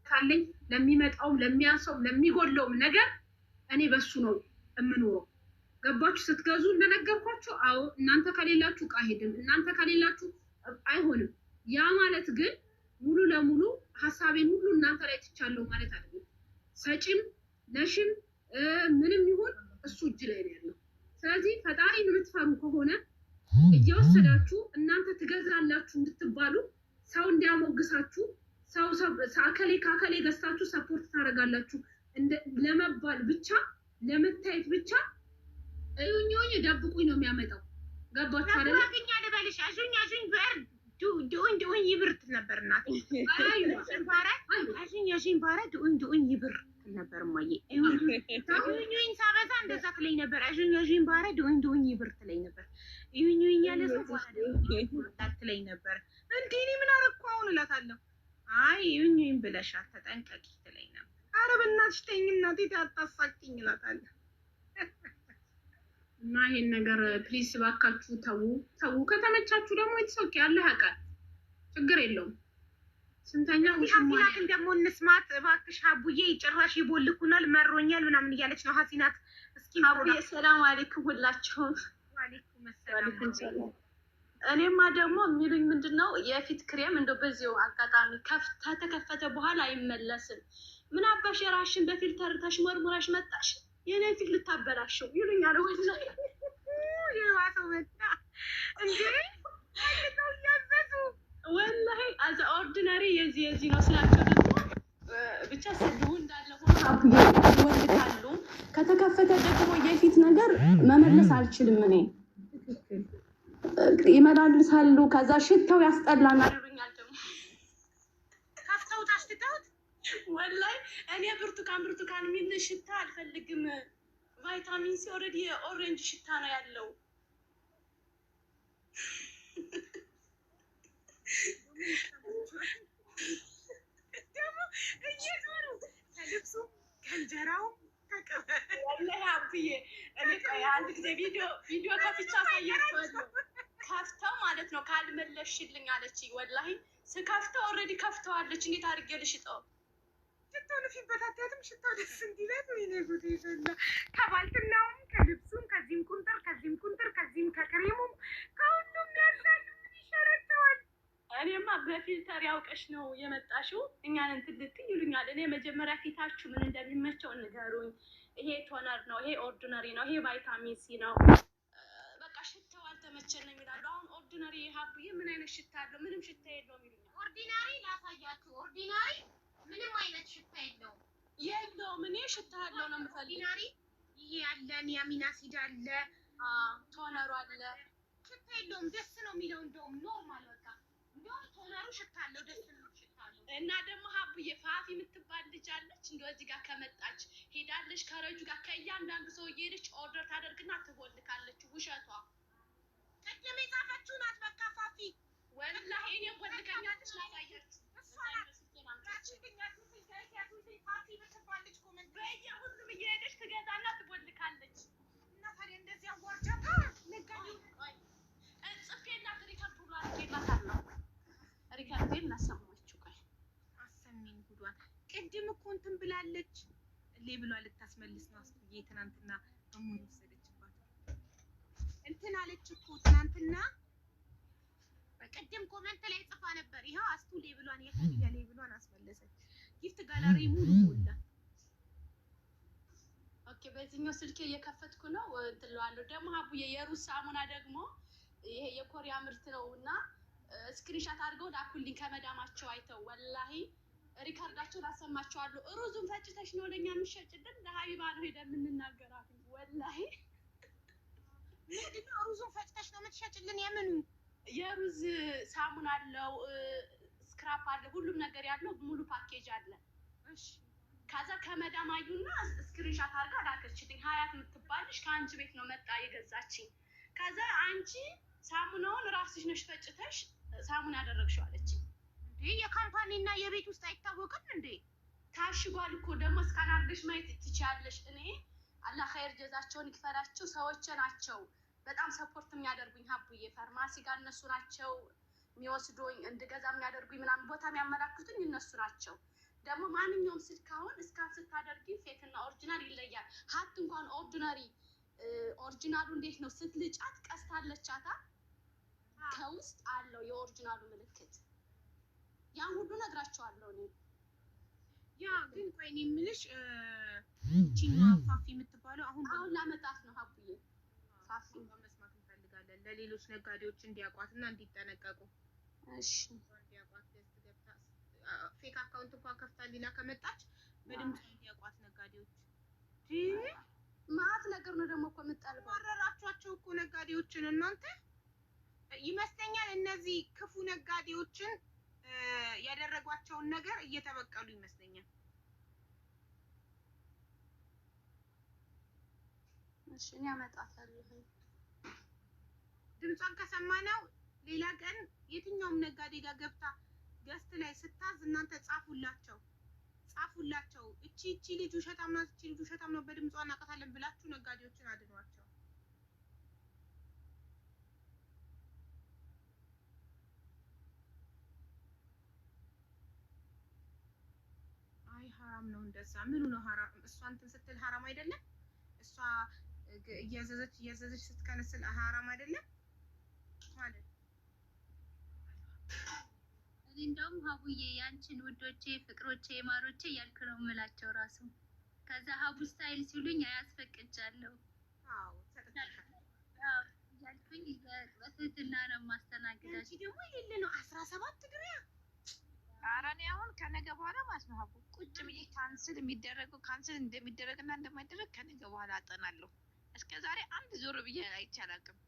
ካለኝ ለሚመጣውም ለሚያንሰውም ለሚጎለውም ነገር እኔ በሱ ነው የምኖረው። ገባችሁ? ስትገዙ እንደነገርኳችሁ አዎ እናንተ ከሌላችሁ ዕቃ ሄድም፣ እናንተ ከሌላችሁ አይሆንም። ያ ማለት ግን ሙሉ ለሙሉ ሀሳቤን ሁሉ እናንተ ላይ ትቻለሁ ማለት አይደለም። ሰጪም ነሽም ምንም ይሁን እሱ እጅ ላይ ነው ያለው። ስለዚህ ፈጣሪን የምትፈሩ ከሆነ እየወሰዳችሁ እናንተ ትገዛላችሁ እንድትባሉ ሰው እንዲያሞግሳችሁ ሰው አከሌ ካከሌ ገዝታችሁ ሰፖርት ታደርጋላችሁ ለመባል ብቻ ለመታየት ብቻ እዩኝ ደብቁኝ ነው የሚያመጣው። ገባችሁ አይደል? አገኛ ልበልሽ አዙኝ በር ዱኝ ይብርት ነበር እናት አዙኝ ባራ ዱኝ ይብር ነበር ማየ እዩኝ ሳበዛ እንደዛ ትለኝ ነበር። አዙኝ ባራ ዱኝ ይብር ትለኝ ነበር። እዩኝ ያለ ሰው ትለኝ ነበር። እንዴ እኔ ምን አደረኩ አሁን እላታለሁ። አይ እዩኝ ብለሻል ተጠንቀቂ ትለኝ ነበር። ኧረ በእናትሽ ተይኝ እናቴ አታሳቂኝ እላታለሁ። እና ይሄን ነገር ፕሊስ ባካችሁ ተው። ከተመቻችሁ ደግሞ ይተሰቅ ያለ ያውቃል፣ ችግር የለውም። ስንተኛ ሀሲናትን ደግሞ እንስማት እባክሽ። ሀቡዬ ጭራሽ ይቦልኩናል መሮኛል ምናምን እያለች ነው ሀሲናት። እስኪ ሀቡዬ ሰላም አለይኩም ሁላችሁም። ወአለይኩም ሰላም። እኔማ ደግሞ የሚሉኝ ምንድነው የፊት ክሬም እንደው በዚሁ አጋጣሚ ከተከፈተ በኋላ አይመለስም። ምን አባሽ የራሽን በፊልተር ተሽመርሙራሽ መጣሽ የኔ ፊት ልታበላሽው ይሉኛል። ወላሂ የዋሰው መጣ እንዴ አይተው ያዘዙ ወላሂ አዛ ኦርዲናሪ የዚህ ነው ስላቸው ደግሞ ብቻ ሰድቡ እንዳለ ሆኖ አብዬ ይወልዳሉ። ከተከፈተ ደግሞ የፊት ነገር መመለስ አልችልም እኔ ይመላልሳሉ። ከዛ ሽታው ያስጠላናል ይሉኛል። ደግሞ ከፍተው ታሽተውት ወላሂ እኔ ብርቱካን የሚል ሽታ አልፈልግም። ቫይታሚን ሲ ኦልሬዲ የኦሬንጅ ሽታ ነው ያለው። ደግሞ እየዞሩ ከልብሱ ከእንጀራው ወላሂ አብዬ እኔ አንድ ጊዜ ቪዲዮ ከፍቻ አሳያችኋለሁ። ከፍተው ማለት ነው ካልመለሽልኝ አለች። ወላሂ ስከፍተው ኦልሬዲ ከፍተዋለች። እንዴት አድርጌ ልሽጠው? ሽታው ለፊበታተትም ሽታው ደስ እንዲለት ወይኔ ጉዴ ፈላ። ከባልትናውም ከልብሱም ከዚህም ቁንጥር ከዚህም ከክሬሙም ከሁሉም ያሳሉ ይሸረተዋል። እኔማ በፊልተር ያውቀሽ ነው የመጣሽው እኛን እንትን ልትይ ይሉኛል። እኔ መጀመሪያ ፊታችሁ ምን እንደሚመቸው ንገሩኝ። ይሄ ቶነር ነው፣ ይሄ ኦርዲነሪ ነው፣ ይሄ ቫይታሚን ሲ ነው። በቃ ሽታው አልተመቸንም ይላሉ። አሁን ኦርዲነሪ ሀብዬ ምን አይነት ሽታ አለው? ምንም ሽታ የለውም ይሉኛል። ኦርዲናሪ ላሳያችሁ። ኦርዲናሪ ምንም አይነት ሽታ የለውም። እኔ ሽታ ያለው ነው የምፈልግ። ኦርዲናሪ ይሄ ያለን የአሚን አሲድ አለ፣ ቶነሩ አለ። ሽታ የለውም። ደስ ነው የሚለው። እንደውም ኖርማል በቃ እንደውም ቶነሩ ሽታ አለው፣ ደስ ነው ሽታ አለው። እና ደግሞ ሀቡዬ ፋፊ የምትባል ልጅ አለች። እንደው እዚህ ጋር ከመጣች ሄዳለች ከረጁ ጋር ከእያንዳንዱ ሰው እየሄደች ኦርደር ታደርግና ትቦልካለች። ውሸቷ ቅድም የጻፈችው ናት። በቃ ፋፊ ወላሂ እኔ ወልከኛለች ላሳያችሁ ሁሉም እየሄደች ትገዛና ትቦልካለች። እና ታዲያ እንደዚህ አዋርጃታ ጽፌላት ሪከርድ ሁሉ አድርጌላታለሁ። ሪከርዴን ላሰማችሁ። ቆይ አሰሚኝ ጉዷን። ቅድም እኮ እንትን ብላለች ብሏ ልታስመልስ ነው አስብዬ ትናንትና አሙን ወሰደችባት። እንትን አለች እኮ ትናንትና በቀደም ኮሜንት ላይ ጽፋ ነበር። ይኸው አስቱ ብሏን የከብያ ብሏን አስመለሰች። ጊፍት ጋላሪ ሙሉ ሞላ። ኦኬ በዚህኛው ስልኬ እየከፈትኩ ነው እንትለዋለሁ። ደግሞ ሀቡዬ የሩዝ ሳሙና ደግሞ ይሄ የኮሪያ ምርት ነው እና ስክሪንሻት አድርገው ላኩልኝ ከመዳማቸው አይተው። ወላሂ ሪካርዳቸውን አሰማቸዋለሁ። ሩዙን ፈጭተሽ ነው ለኛ የምትሸጭልን? ለሀቢባ ነው ሄደን የምንናገራት። ወላሂ ምንድነው ሩዙን ፈጭተሽ ነው የምትሸጭልን? የምኑ የሩዝ ሳሙና አለው፣ ስክራፕ አለ፣ ሁሉም ነገር ያለው ሙሉ ፓኬጅ አለ። እሺ ከዛ ከመዳም አዩና ስክሪንሻት አድርጋ ላከችልኝ። ሀያት የምትባልሽ ከአንቺ ቤት ነው መጣ የገዛችኝ። ከዛ አንቺ ሳሙናውን ራስሽ ነሽ ፈጭተሽ ሳሙና ያደረግሽው አለችኝ። እንዴ የካምፓኒና የቤት ውስጥ አይታወቅም እንዴ? ታሽጓል እኮ ደግሞ እስካን አድርገሽ ማየት ትችያለሽ። እኔ አላህ ኸይር ጀዛቸውን ይክፈላቸው። ሰዎች ናቸው በጣም ሰፖርት የሚያደርጉኝ። ሀቡዬ ፋርማሲ ጋር እነሱ ናቸው የሚወስዱኝ፣ እንድገዛ የሚያደርጉኝ፣ ምናምን ቦታ የሚያመላክቱኝ እነሱ ናቸው። ደግሞ ማንኛውም ስልክ አሁን እስካን ስታደርጊ ፌክ እና ኦሪጂናል ይለያል። ሀት እንኳን ኦሪጂናሉ እንዴት ነው ስትልጫት ቀስታለቻታ ከውስጥ አለው የኦሪጂናሉ ምልክት። ያን ሁሉ ነግራቸዋለሁ እኔ። ያ ግን ቆይ እኔ የምልሽ ቺና ፋፊ የምትባለው አሁን ላመጣት ነው ሀቡዬ። ፋፊ መስማት እንፈልጋለን ለሌሎች ነጋዴዎች እንዲያውቋትና እንዲጠነቀቁ። እሺ እንዲያውቋት ገብታ ፌክ አካውንት እንኳን ከፍታ ሊና ከመጣች በድምፅ እንዲያውቋት ነጋዴዎች። ማት ነገር ነው ደግሞ እኮ የምጠልበው። ወረራችኋቸው እኮ ነጋዴዎችን እናንተ። ይመስለኛል እነዚህ ክፉ ነጋዴዎችን ያደረጓቸውን ነገር እየተበቀሉ ይመስለኛል። እሺ እኔ አመጣታለሁ። ድምጿን ከሰማነው ሌላ ቀን የትኛውም ነጋዴ ጋር ገብታ ገስት ላይ ስታዝ እናንተ ጻፉላቸው እቺ ልጅ ውሸታም ናት፣ እቺ ልጅ ውሸታም ነው፣ በድምጿ እናውቃታለን ብላችሁ ነጋዴዎችን አድኗቸው። አይ ሐራም ነው እንደዛ። ምኑ ነው ሐራም? እሷ እንትን ስትል ሐራም አይደለም? እሷ እያዘዘች ስትከነስል ሐራም አይደለም ማለት። እኔ እንደውም ሀቡዬ ያንቺን ውዶቼ፣ ፍቅሮቼ፣ ማሮቼ ያልክ ነው የምላቸው ራሱ። ከዛ ሀቡ ስታይል ሲሉኝ አያስፈቅጃለሁ። አዎ ያልኩኝ በትህትና ነው ማስተናግዳችሁ። አንቺ ደግሞ የሌለ ነው 17 ድሪያ። ኧረ እኔ አሁን ከነገ በኋላ ማለት ነው ሀቡ ቁጭ ብዬ ካንስል እንደሚደረግና እንደማይደረግ ከነገ በኋላ አጠናለሁ። እስከ ዛሬ አንድ ዞር ብዬ አይቼ አላውቅም።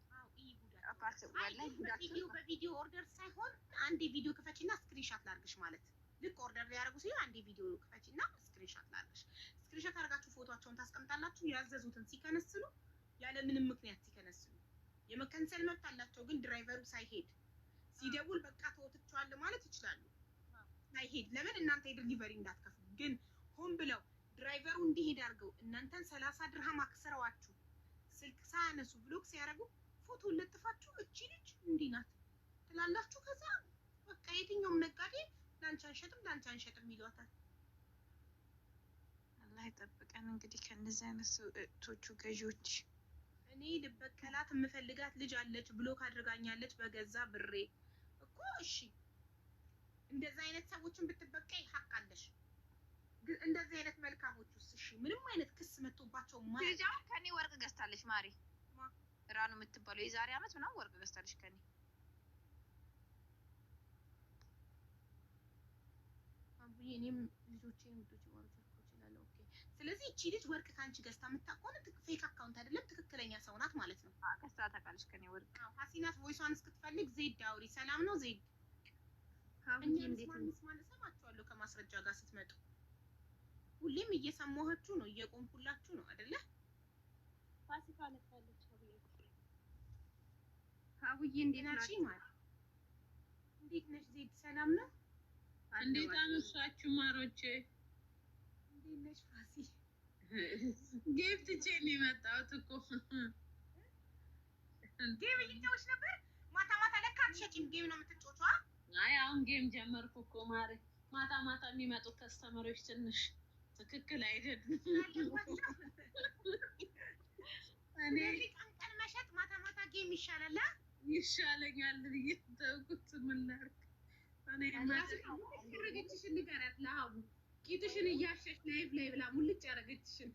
በቪዲዮ ኦርደር ሳይሆን አንዴ ቪዲዮ ክፈችና ስክሪንሻት ላድርግሽ ማለት ልክ ኦርደር ሊያደርጉ ሲሉ አንዴ ቪዲዮ ክፈችና ስክሪንሻት ላድርግሽ። ስክሪንሻት አድርጋችሁ ፎቶቸውን ታስቀምጣላችሁ። ያዘዙትን ሲከነስሉ ያለ ምንም ምክንያት ሲከነስሉ የመከንሰል መብት አላቸው። ግን ድራይቨሩ ሳይሄድ ሲደውል በቃ ተወትቸዋለሁ ማለት ይችላሉ። ሳይሄድ ለምን እናንተ የዲሊቨሪ እንዳትከፍሉ። ግን ሆን ብለው ድራይቨሩ እንዲሄድ አድርገው እናንተን 30 ድርሃም አክስረዋችሁ ስልክ ሳያነሱ ብሎክ ሲያደርጉ ፎቶ ለጥፋችሁ እቺ ልጅ እንዲህ ናት ትላላችሁ። ከዛ በቃ የትኛውም ነጋዴ ላንቺ አንሸጥም ይሏታል። አላህ ይጠብቀን እንግዲህ ከእነዚህ አይነት ሰዎቹ ገዢዎች። እኔ ልበቀላት የምፈልጋት ልጅ አለች፣ ብሎክ አድርጋኛለች በገዛ ብሬ እኮ። እሺ እንደዚህ አይነት ሰዎችን ብትበቀይ ሀቅ አለሽ። ግን እንደዚህ አይነት መልካሞች ውስጥ እሺ ምንም አይነት ክስ መጥቶባቸው ማለት ነው። ከኔ ወርቅ ገዝታለች ማሪ ራኑ የምትባለው የዛሬ አመት ምናምን ወርቅ ገዝታለች ከኔ። አቡዬ እኔም ልጆቼን ውዶች ማሩት ይችላል። ኦኬ ስለዚህ እቺ ልጅ ወርቅ ካንቺ ገዝታ የምታቆን ፌክ አካውንት አይደለም፣ ትክክለኛ ሰው ናት ማለት ነው። ገዝታ ታውቃለች ከኔ ወርቅ። ሀሲናት ቮይሷን እስክትፈልግ ዜድ አውሪ። ሰላም ነው ዜድ? ማለት ሰማችኋለሁ ከማስረጃ ጋር ስትመጡ ሁሌም እየሰማኋችሁ ነው፣ እየቆምኩላችሁ ነው አይደለ? ፋሲካ ለታለች ሀቡዬ እንዴት ናችሁ? ማለት እንዴት ነሽ ዜድ? ሰላም ነው? እንዴት አመሻችሁ ማሮቼ? እንዴት ነሽ ፋሲ? ጊፍት ቼን የመጣሁት እኮ ጌም እየተጫወች ነበር። ማታ ማታ ለካ አትሸጪም፣ ጌም ነው የምትጫወቹ? አይ አሁን ጌም ጀመርኩ እኮ ማሬ። ማታ ማታ የሚመጡት ከስተመሮች ትንሽ ትክክል አይደሉም። እኔ ቀን ቀን መሸጥ ማታ ማታ ጌም ይሻላል። ይሻለኛል ብዬ ተውኩት። ምን ላድርግ? እኔ ያረገችሽን ንገሪያት ለሀቡ። ቂጥሽን እያሸሽ ላይቭ ላይ ብላ ሙልጭ ያረገችሽን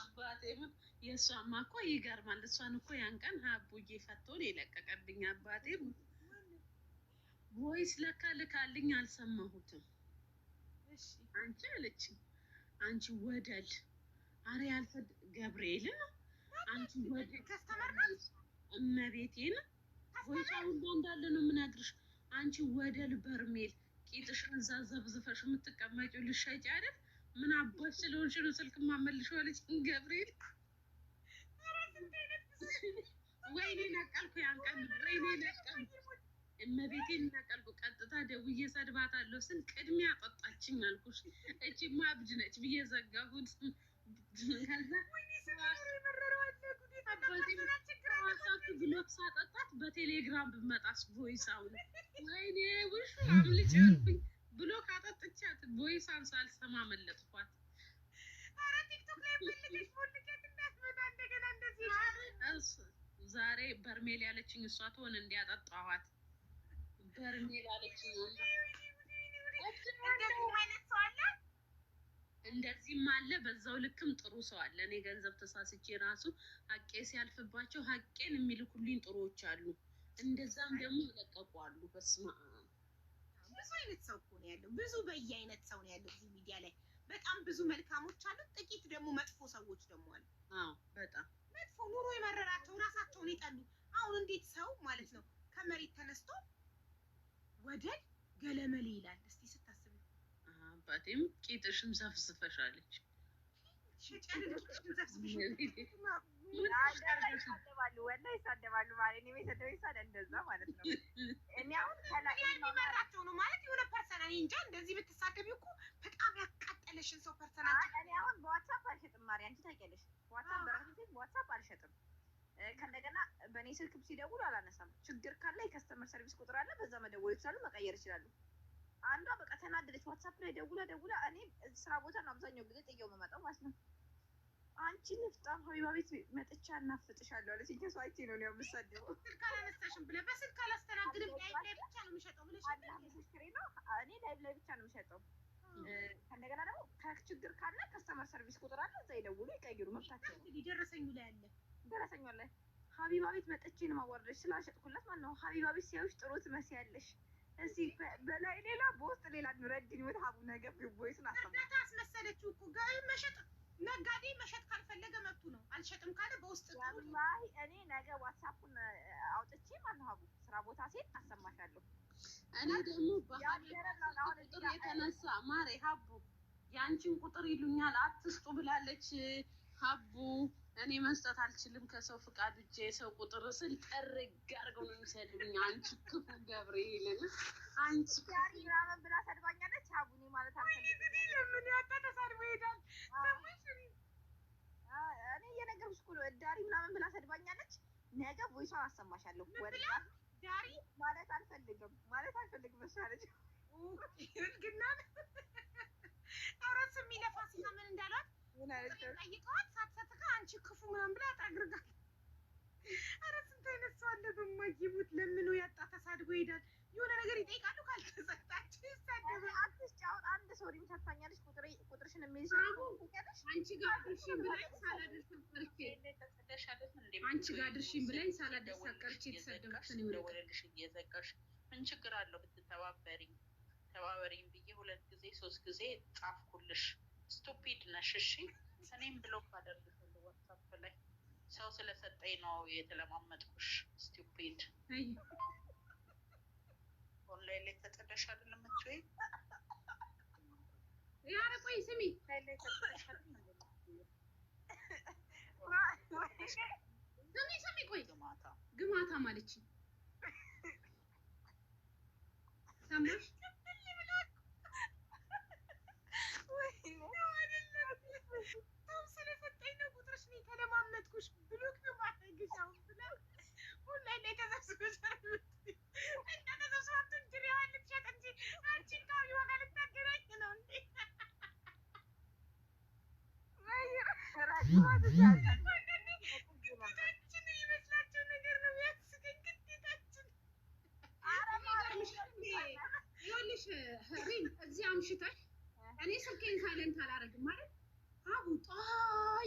አባቴ ምን የእሷማ እኮ ይገርማል። እሷን እኮ ያን ቀን ሀቡዬ ፈቶን የለቀቀብኝ አባቴ ቮይስ ለካ ልካልኝ አልሰማሁትም። አንቺ አለችኝ አንቺ ወደል አሬ አልፈድ ገብርኤልን አንቺ ወደል ከስተመር ነው እመቤቴን ቮይስ ሁሉ እንዳለ ነው የምነግርሽ። አንቺ ወደል በርሜል ቂጥሽን እዛ ዘብዝፈሽ የምትቀመጪው ልሻጭ አይደል? ምን አባሽ ስለሆንሽ ነው ስልክ ማመልሽው አለች ገብርኤል። ወይኔ ነቀልኩ ያን ቀን ወይኔ ነቀልኩ እመቤቴን ነቀልኩ። ቀጥታ ደውዬ ሰድባታለሁ ስል ቅድሚያ ጠጣችኝ አልኩሽ። እቺማ አብድ ነች ብዬ ዘጋሁት። ከዛ ዋትሳፕ ብሎክ ሳጠጣት በቴሌግራም ብመጣስ ቮይስ አሁን ወይኔ ውሹ አምልጭ ያልኩኝ ብሎክ አጠጥቻት ቮይስ አንሳ አልሰማ መለጥኳት። ኧረ ቲክቶክ ላይ ፈልገሽ ሞልከት እንዳትመጣ እንደገና እንደዚህ ዛሬ በርሜል ያለችኝ እሷ ትሆን እንዲያጠጣኋት በርሜል ያለችኝ። እንደዚህም አለ በዛው ልክም ጥሩ ሰው አለ። እኔ ገንዘብ ተሳስቼ ራሱ ሀቄ ሲያልፍባቸው ሀቄን የሚልኩልኝ ጥሩዎች አሉ። እንደዛም ደግሞ ይለቀቁ አሉ። በስመ አብ ብዙ አይነት ሰው እኮ ነው ያለው። ብዙ በየአይነት ሰው ነው ያለው እዚህ ሚዲያ ላይ። በጣም ብዙ መልካሞች አሉ፣ ጥቂት ደግሞ መጥፎ ሰዎች ደግሞ አሉ። አዎ በጣም መጥፎ ኑሮ የመረራቸው ራሳቸውን የጠሉ። አሁን እንዴት ሰው ማለት ነው ከመሬት ተነስቶ ወደል ገለመሌ ይላል? እስቲ ስታስብ አባቴም ቂጥሽም ዘፍዝፈሻለች። ይሳደባሉ ማለት ነው። የሚሰደው ይሳደ እንደዛ ማለት ነው። እኔ አሁን ከላይ የሚመራቸው ነው ማለት የሆነ ፐርሰናል እንጃ። እንደዚህ ብትሳደቢ እኮ በጣም ያቃጠለሽን ሰው ፐርሰናል። እኔ አሁን በዋትሳፕ አልሸጥም ማሪ፣ አንቺ ታውቂያለሽ። ዋትሳፕ በራሴ በዋትሳፕ አልሸጥም። ከእንደገና በእኔ ስልክም ሲደውሉ አላነሳም። ችግር ካለ የከስተመር ሰርቪስ ቁጥር አለ፣ በዛ መደወል ይችላሉ፣ መቀየር ይችላሉ። አንዷ በቃ ተናደደች። ዋትሳፕ ላይ ደውላ እኔ ስራ ቦታ ነው አብዛኛው ጊዜ ጥየው የምመጣው ማለት ነው። አንቺ ንፍጣም ሀቢባ ቤት መጥቻ እናፍጥሻለሁ አለች። እንጂ ሰው አይቼ ነው የምሰደበው። ስልክ አላነሳሽም ብለህ በስልክ አላስተናግድም ላይቭ ላይ ብቻ ነው የምሸጠው ብለሽ ምስክሬ ነው። እኔ ላይቭ ላይ ብቻ ነው የምሸጠው። ከእንደገና ደግሞ ከችግር ካለ ከስተመር ሰርቪስ ቁጥር አለ፣ እዛ ይደውሉ፣ ይቀይሩ፣ መብታቸው ነው። ደረሰኙ ላይ አለ። ደረሰኙ ላይ ሀቢባ ቤት መጥቼ ነው ማዋረድሽ ስላልሸጥኩላት ማለት ነው። ሀቢባ ቤት ሲያዩሽ ጥሩ ትመስያለሽ። እዚህ በላይ ሌላ በውስጥ ሌላ ንረድኝ ወደ ሀቡ ነገር ቦይስን እርዳታ አስመሰለችው እኮ ጋር መሸጥ ነጋዴ መሸጥ ካልፈለገ መብቱ ነው። አልሸጥም ካለ በውስጥ ወላሂ እኔ ነገ ዋትሳፑን አውጥቼ ማለት ነው ሀቡ ስራ ቦታ ሴት አሰማሻለሁ። እኔ ደግሞ ቁጥር የተነሳ ማሬ ሀቡ የአንቺን ቁጥር ይሉኛል አትስጡ ብላለች ሀቡ። እኔ መስጠት አልችልም ከሰው ፍቃድ ውጭ። የሰው ቁጥር ስል ጠርግ አድርገው ነው የሚሰድቡኝ። አንቺ ክፉ ገብርኤልን አንቺ ዳሪ ምናምን ብላ ሰድባኛለች። ሀቡኒ ማለት አልፈልግም። ምን ያጣ ተሳድቦ ይሄዳል። እኔ እየነገርኩሽ እኮ ነው። ዳሪ ምናምን ብላ ሰድባኛለች። ነገ ቮይሷን አሰማሻለሁ። ወላ ዳሪ ማለት አልፈልግም መሰለች ግና አራስ የሚለፋ ሲና ምን እንዳሏት ጠይቀዋት ሳትሰጥካ አንቺ ክፉ ምናምን ብላ ታግርጋል። ኧረ ስንት አይነት ሰው አለ በማይሙት ለምኖ ያጣ ተሳድቦ ይሄዳል። የሆነ ነገር ይጠይቃሉ፣ ካልተሰጣቸው ይሳደባል። አትስጪ። አሁን አንድ ሰው ሪም ሰጥታኛለች። ቁጥርሽን የሚይዝ አንቺ ጋር ድርሽን ብላኝ ሳላደርስ ቀርቼ አንቺ ጋር ድርሽን ብላኝ ሳላደርስ ቀርቼ የተሰደብኩትን ይወደልሽ እየዘጋሽ ምን ችግር አለው ብትተባበሪኝ? ተባበሪኝ ብዬ 2 ጊዜ 3 ጊዜ ጻፍኩልሽ። ስቱፒድ ነሽ። እሺ እኔም ብሎክ አደርግሻለሁ ዋትሳፕ ላይ ሰው ስለሰጠኝ ነው የተለማመጥኩሽ። ስቱፒድ ኦንላይን ላይ ተጠደሽ አይደለም የምትወይ? ያረ ቆይ ስሚ ስሚ ቆይ ግማታ ማለች ሰማሽ? ስለሰጠኝ ነው ቁጥርሽ ነው የተለማመጥኩሽ ብሎክ ነው ማድረግሽ አሁን ብለው ሁላ ላይ ተሰብስበሽ እና ተሰብስባችሁ ድሬዋን ልትሸጥ እንጂ አንቺን ካቢዋ ጋር ልታገናኝ ነው እንዴ? ግዴታችን ይመስላቸው ነገር ነው ያስገኝ ግዴታችን። ይኸውልሽ ሪም እዚህ አምሽተሽ እኔ ስልኬን ሳይለንት አላደርግም ማለት አቡ ጧ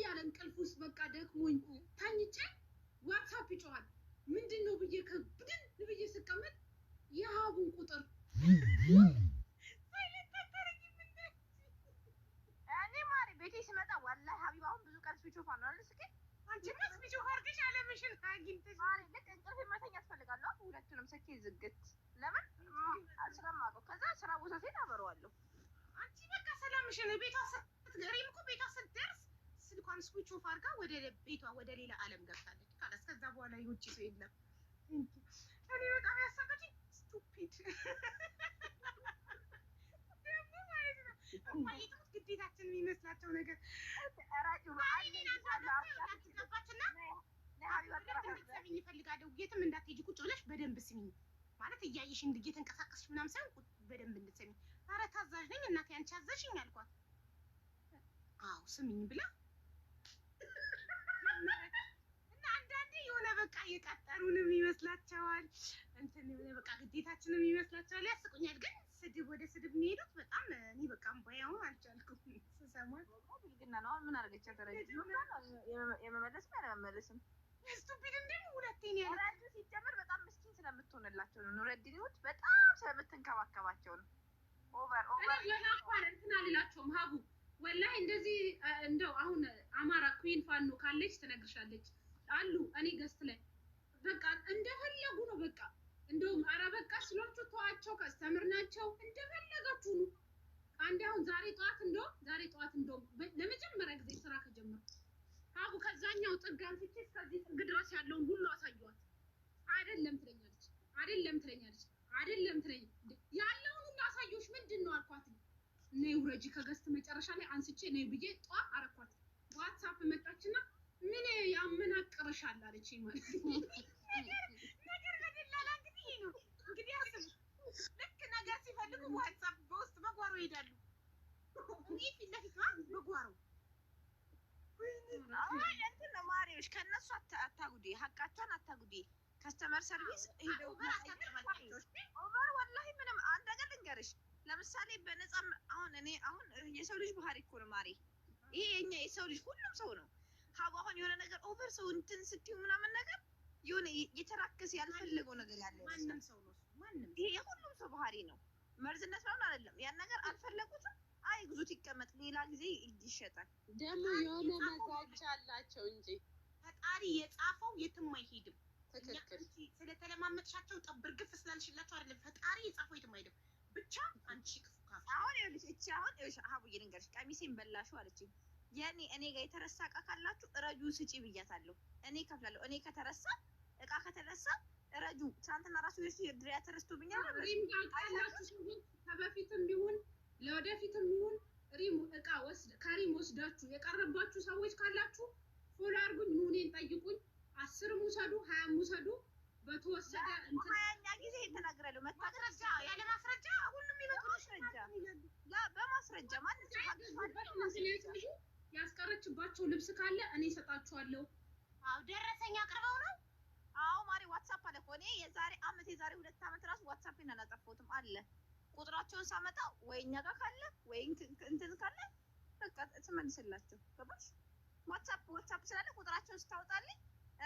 ያለ እንቅልፍ ውስጥ በቃ ደክሞኝ ተኝቼ ዋትሳፕ ይጮሃል። ምንድን ነው ብዬ ከብድን ብዬ ስቀመጥ የሀቡን ቁጥር እኔ ማሪ ቤቴ ስመጣ ወላሂ ሀቢብ አሁን ብዙ ቀን ስዊች ኦፍ ነው አይደል? እስኪ አንቺ ምን ስዊች ኦፍ አድርገሽ አለምሽን አግኝተሽ ማሪ ልክ እንቅልፍ መተኛ ያስፈልጋለሁ። ሁለቱንም ስልኬ ዝግት ለምን ስለማውቀው ከዛ ስራ ቦታ ሴት አበረዋለሁ። አንቺ በቃ ሰላምሽን ቤቷ ስትገሪም እኮ ቤቷ ስትደርስ ስልኳን ስዊች ኦፍ አድርጋ ወደ ቤቷ ወደ ሌላ ዓለም ገብታለች። ካላስ ከዛ በኋላ የውጭ ሰው የለም። እኔ በጣም ያሳቀችኝ ስቱፒድ ደግሞ ማለት ነው እማይቱት ግዴታችን የሚመስላቸው ነገር ገባችና እንድትሰሚኝ ይፈልጋለሁ። የትም እንዳትሄጂ ቁጭ ብለሽ በደንብ ስሚኝ ማለት እያየሽ እየተንቀሳቀስሽ ምናምን ሳይሆን በደንብ እንድትሰሚኝ። ኧረ ታዛዥ ነኝ እናቴ አንቺ አዘዥኝ አልኳት። አዎ ስሚኝ ብላ እና አንዳንዴ የሆነ በቃ የቀጠሩንም ይመስላቸዋል እንትን የሆነ በቃ ግዴታችንም ይመስላቸዋል። ያስቁኛል። ግን ስድብ ወደ ስድብ የሚሄዱት በጣም እኔ በቃ ባያው አልቻልኩም ስሰማት። ብልግና ነው። አሁን ምን አደረገች? ተረጅ የመመለስም ያለመመለስም ስቱፒድ እንደም ሁለቴ ነው ያለው። ረጁ ሲጀምር በጣም ምስኪን ስለምትሆንላቸው ነው። ኑረዲኖች በጣም ስለምትንከባከባቸው ነው። ኦቨር እንትን አልላቸውም ሀቡ ወላሂ እንደዚህ እንደው አሁን አማራ ኩዊን ፋኖ ካለች ትነግርሻለች አሉ እኔ ገስት ላይ በቃ እንደፈለጉ ነው። በቃ እንደውም ኧረ በቃ ስሏቸው ተዋቸው፣ ከስተምር ናቸው እንደፈለጋችሁ ነው። አንዴ አሁን ዛሬ ጠዋት እንደውም ለመጀመሪያ ጊዜ ስራ ከጀመርኩ ሀቡ ከዛኛው ጥግ አንስቼ እስከዚህ ጥግ ድረስ ያለውን ሁሉ አሳየኋት። አይደለም ትለኛለች ያለውን ሁሉ አሳየሁሽ ምንድን ነው አልኳት። ነይ ውረጂ ከገስት መጨረሻ ላይ አንስቼ ነይ ብዬ ጧ አረኳት። ዋትሳፕ መጣችና ምን ያመናቅርሻል አለችኝ ማለት ነገር በደላላ እንግዲህ ይሄ ነው እንግዲህ አስቡ። ልክ ነገር ሲፈልጉ ዋትሳፕ በውስጥ በጓሮ ይሄዳሉ። እንዴት ፊት ለፊት በጓሮ እንትን ነው ማሪዎች ከእነሱ አታጉዴ፣ ሀቃቸውን አታጉዴ። ከስተመር ሰርቪስ ሄደው ኦቨር ወላሂ ምንም አንድ ነገር ልንገርሽ። ለምሳሌ በነፃ አሁን እኔ አሁን የሰው ልጅ ባህሪ እኮ ነው ማሪ። ይሄ የኛ የሰው ልጅ ሁሉም ሰው ነው። ሀቡ አሁን የሆነ ነገር ኦቨር ሰው እንትን ስትዩ ምናምን ነገር የሆነ የተራከሰ ያልፈለገው ነገር ያለ ማንም ሰው ነው ማንም። ይሄ የሁሉም ሰው ባህሪ ነው። መርዝነት ምናምን አይደለም። ያን ነገር አልፈለጉትም። አይ ግዙት ይቀመጥ፣ ሌላ ጊዜ ይሸጣል። ደግሞ የሆነ መዛቻ አላቸው እንጂ ፈጣሪ የጻፈው የትም አይሄድም። ትክክል ስለተለማመጥሻቸው ጠብር ግፍ ስላልሽላቸው አይደለም። ፈጣሪ የጻፈው የትም አይሄድም። ብቻ አንቺ ክፉ ካፍ አሁን ይኸውልሽ እቺ አሁን ይኸውልሽ ሀቡዬ ልንገርሽ፣ ቀሚሴን በላሽው አለችኝ። እኔ ጋር የተረሳ እቃ ካላችሁ እረጁ ስጪ ብያታለሁ። እኔ ከፍላለሁ። እኔ ከተረሳ እቃ ከተረሳ እረጁ። ትናንትና ራሱ ድሪያ ተረስቶብኛል። ሪም ጋር ካላችሁ ሰዎች ከበፊትም ቢሆን ለወደፊትም ቢሆን ሪም እቃ ከሪም ወስዳችሁ የቀረባችሁ ሰዎች ካላችሁ ፎሎ አድርጉኝ፣ እኔን ጠይቁኝ። 10 ውሰዱ 20 ውሰዱ። በተወሰደ እንትን 20ኛ ጊዜ ተናግራለሁ። ማስረጃ ያለ ማስረጃ ሁሉም ይመጡ በማስረጃ ማለት ነው። ያስቀረችባቸው ልብስ ካለ እኔ እሰጣችኋለሁ። አዎ ደረሰኝ አቅርበው ነው። አዎ ማሪ ዋትሳፕ አለ እኮ እኔ የዛሬ 2 ዓመት ራሱ ዋትሳፕን አላጠፋሁትም አለ። ቁጥራቸውን ሳመጣ ወይ እኛ ጋር ካለ ወይ እንትን ካለ በቃ ትመልስላቸው። ገባሽ? ዋትሳፕ ስላለ ቁጥራቸውን ስታወጣልኝ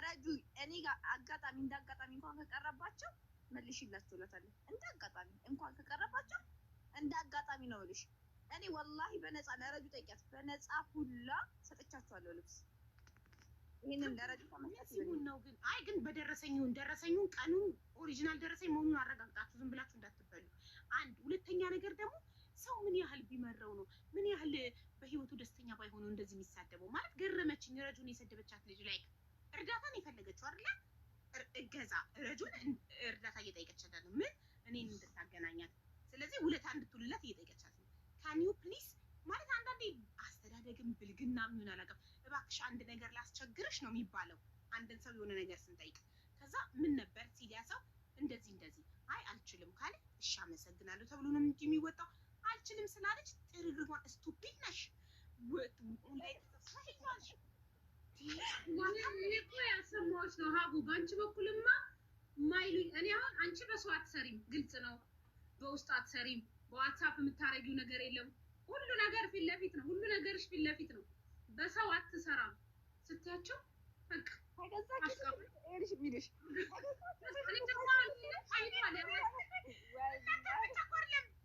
ረጁ እኔ ጋር አጋጣሚ እንዳጋጣሚ እንኳን ከቀረባቸው መልሽላቸው እላታለሁ። እንዳጋጣሚ እንኳን ከቀረባቸው እንዳጋጣሚ ነው ልሽ እኔ ወላሂ በነፃ ለረጁ ጠይቂያት፣ በነፃ ሁላ ሰጥቻቸዋለሁ ልብስ። ይሄንን ለረጁ ተመጣጣኝ ሲሆን ነው። ግን አይ ግን ደረሰኙን ቀኑን ኦሪጂናል ደረሰኝ መሆኑን አረጋግጣችሁ ዝም ብላችሁ እንዳትበሉ። አንድ ሁለተኛ ነገር ደግሞ ሰው ምን ያህል ቢመረው ነው ምን ያህል በህይወቱ ደስተኛ ባይሆነው እንደዚህ የሚሳደበው ማለት ገረመችኝ። ረጁን የሰደበቻት ልጅ ላይ እርዳታን የፈለገችው አይደል? እገዛ ረጁን እርዳታ እየጠየቀች አይደል? ምን እኔን እንድታገናኛት ስለዚህ ውለታ እንድትውልለት እየጠየቀቻት ነው። ካኒዩ ፕሊስ ማለት አንዳንዴ አስተዳደግም ብልግና ምን አላውቅም። እባክሽ አንድ ነገር ላስቸግርሽ ነው የሚባለው አንድን ሰው የሆነ ነገር ስንጠይቅ። ከዛ ምን ነበር ሲል ያ ሰው እንደዚህ አይ አልችልም ካለ እሺ አመሰግናለሁ ተብሎ ነው እንጂ የሚወጣው። አልችልም ስላለች ጥርግርጓን ስቱፒድ ነሽ ላይ ተሳሳይቷልሽ ያሰማዎች ነው ሀቡ። በአንቺ በኩልማ ማይሉኝ እኔ አሁን አንቺ በሰው አትሰሪም፣ ግልጽ ነው። በውስጥ አትሰሪም፣ በዋትሳፕ የምታረጊው ነገር የለም። ሁሉ ነገር ፊት ለፊት ነው። ሁሉ ነገርሽ ፊት ለፊት ነው። በሰው አትሰራም ስትያቸው በቃ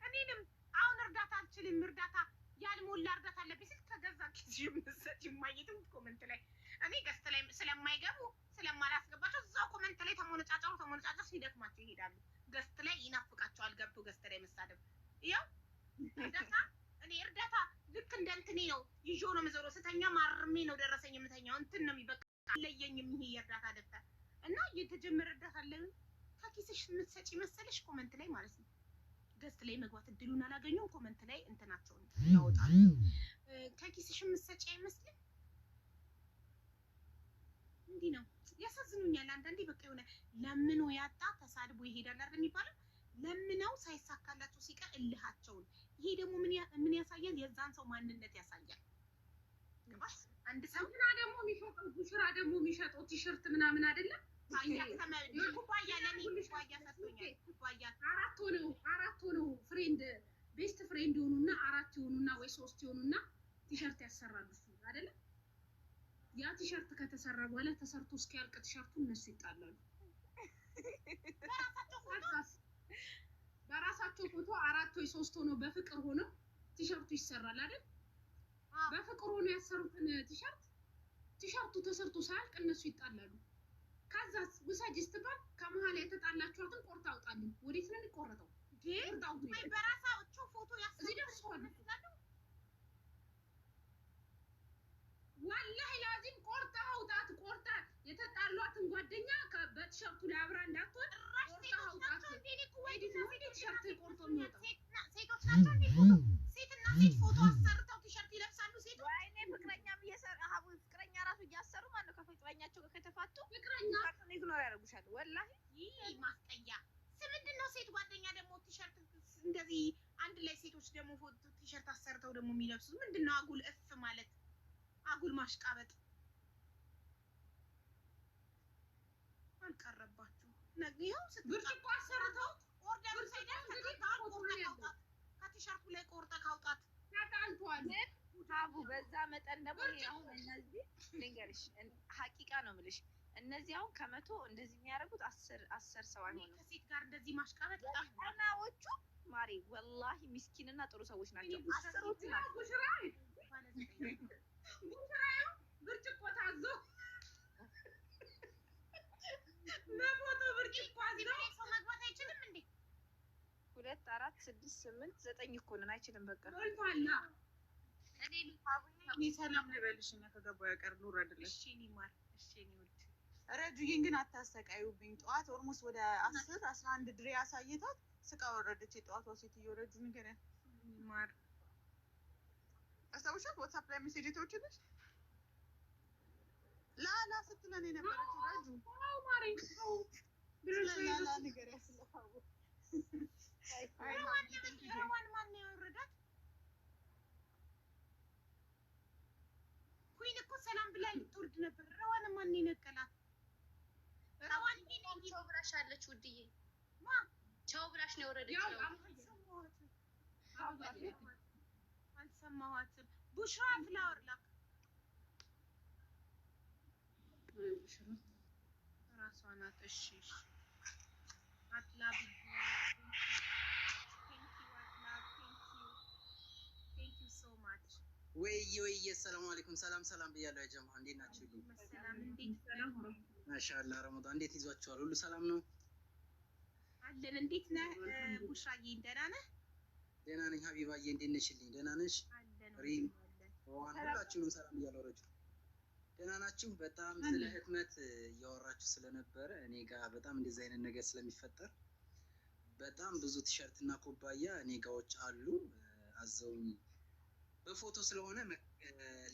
እኔንም አሁን እርዳታ አልችልም፣ እርዳታ ያልሞላ እርዳታ አለብኝ ስል ከገዛ ጊዜ ምሰጭ የማየትም ኮመንት ላይ እኔ ገስት ላይ ስለማይገቡ ስለማላስገባቸው እዛው ኮመንት ላይ ተሞነጫጨሩ ሲደክማቸው ይሄዳሉ። ገስት ላይ ይናፍቃቸዋል ገብቶ ገስት ላይ መሳደብ። ያው እርዳታ እኔ እርዳታ ልክ እንደ እንትኔ ነው ይዞ ነው የምዞረው። ስተኛ ማርሜ ነው ደረሰኝ የምተኛው። እንትን ነው የሚበቃ ለየኝም ይሄ የእርዳታ ደብተር እና የተጀመረ እርዳታ አለ። ከኪስሽ የምትሰጪ መሰለሽ ኮመንት ላይ ማለት ነው። ገስት ላይ መግባት እድሉን አላገኘሁም። ኮመንት ላይ እንትናቸውን ያወጣሉ። ከኪስሽ የምትሰጪ አይመስልም። እንዲህ ነው ያሳዝኑኛል አንዳንዴ። በቃ የሆነ ለምኖ ያጣ ተሳድቦ ይሄዳል አይደል የሚባለው። ለምነው ሳይሳካላቸው ሲቀር እልሃቸውን። ይሄ ደግሞ ምን ያሳያል? የዛን ሰው ማንነት ያሳያል። ግባሽ አንድ ሰው እና ደግሞ የሚሸጠው ቡሽራ ደግሞ የሚሸጠው ቲሸርት ምናምን አይደለም። ኩባያ ለኔ ኩባያ ሰጥቶኛል። ኩባያ አራት ሆነው ፍሬንድ ቤስት ፍሬንድ ይሆኑና አራት ይሆኑና ወይ ሶስት ይሆኑና ቲሸርት ያሰራሉ አይደለም። ያ ቲሸርት ከተሰራ በኋላ ተሰርቶ እስኪያልቅ ቲሸርቱ እነሱ ይጣላሉ። በራሳቸው ፎቶ አራት ወይ ሶስት ሆነው በፍቅር ሆነው ቲሸርቱ ይሰራል አይደል? በፍቅር ሆነው ያሰሩትን ቲሸርቱ ተሰርቶ ሳያልቅ እነሱ ይጣላሉ። ከዛስ ውሰጅ ስትባል ከመሀል የተጣላችኋትን ቆርጣ አውጣልኝ። ወዴት ነው የሚቆረጠው? ወይ በራሳቸው ፎቶ ያሰሩት ወላሂ ላዚም ቆርጣ አውጣት። ቆርጣ የተጣሏትን ጓደኛ በቲሸርቱ ላይ አብራ እንዳትወጥ ቆርጣ አውጣት። ቲሸርት ቆርጦ የሚወጣው ሴቶች ናቸው እንዴ? ሴትና ሴት ፎቶ አሰርተው ቲሸርት ይለብሳሉ ሴቶች። ወይኔ ፍቅረኛም እየሰራ ሀቡ ፍቅረኛ ራሱ እያሰሩ ማለት ነው። ከፍቅረኛቸው ጋር ከተፋቱ ፍቅረኛ ኢግኖር ያደርጉሻል። ወላሂ ይህ ማስጠያ ምንድን ነው? ሴት ጓደኛ ደግሞ ቲሸርት እንደዚህ አንድ ላይ ሴቶች ደግሞ ፎቶ ቲሸርት አሰርተው ደግሞ የሚለብሱት ምንድን ነው? አጉል እፍ ማለት አጉል ማሽቃበጥ አልቀረባችሁ። ይኸው ብርጭቆ አሰርተው ኦርደሩ ሳይደርስ ከቲሸርቱ ላይ ቆርጠ ካውጣት ተጣልቷል። ሀቡ በዛ መጠን ደግሞ አሁን እነዚህ ልንገርሽ ሀቂቃ ነው የምልሽ። እነዚህ አሁን ከመቶ እንደዚህ የሚያደርጉት አስር ሰው አይሆንም። ከሴት ጋር እንደዚህ ማሽቃበጥ ጠናዎቹ ማሪ ወላሂ ሚስኪንና ጥሩ ሰዎች ናቸው። አስሮቹ ናቸው። ብርጭቆ ታዞ በፎቶ ብርጭቆ ሰው መግባት አይችልም እንዴ? 2 4 6 8 9 እኮ ነን። አይችልም በቃ ሞልቷላ። እኔ ሰላም ልበልሽ እና ከገባው ያቀር ኑር አይደለሽ። እሺ እኔ ማር እሺ እኔ ውድ ረጁዬን ግን አታሰቃዩብኝ። ጠዋት ኦልሞስት ወደ 10 11 ድሬ አሳይታት ስቃ ወረደች። የጠዋቷ ሴትዮ ረጁ ንገሪያት። ማር አስታውሻት ዋትስአፕ ላይ ሜሴጅ የተወችልሽ ላላ ስትለን የነበረችው ረጁ ላላ ንገሪያት። ስለፋው ረዋን ማን ያወረዳት? ኩይን እኮ ሰላም ብላ ልትወርድ ነበር። ረዋን ማን ይነቀላት? ረዋን ቻው ብላሻለች ውድዬ። ቻው ብላሽ ነው የወረደችው። አልሰማኋትም። ቡሽራ ፍላወር ላክ ራሷ ናት። እሺ አትላቢ ወይዬ ሰላም አለይኩም። ሰላም ብያለሁ። ያ ጀማ እንዴት ናችሁ? ማሻአላ ረመዳን እንዴት ይዟችኋል? ሁሉ ሰላም ነው አለን። እንዴት ነህ ቡሽራዬ? ደህና ነህ? ደህና ነኝ። ሀቢባዬ እንዴት ነሽልኝ? ደህና ነሽ? ሪም ዋን ሁላችሁንም ሰላም እያለሁ ረጁ ደህና ናችሁ? በጣም ስለ ህትመት እያወራችሁ ስለነበረ እኔ ጋር በጣም እንደዚህ አይነት ነገር ስለሚፈጠር በጣም ብዙ ቲሸርት እና ኩባያ እኔ ጋዎች አሉ አዘውኝ በፎቶ ስለሆነ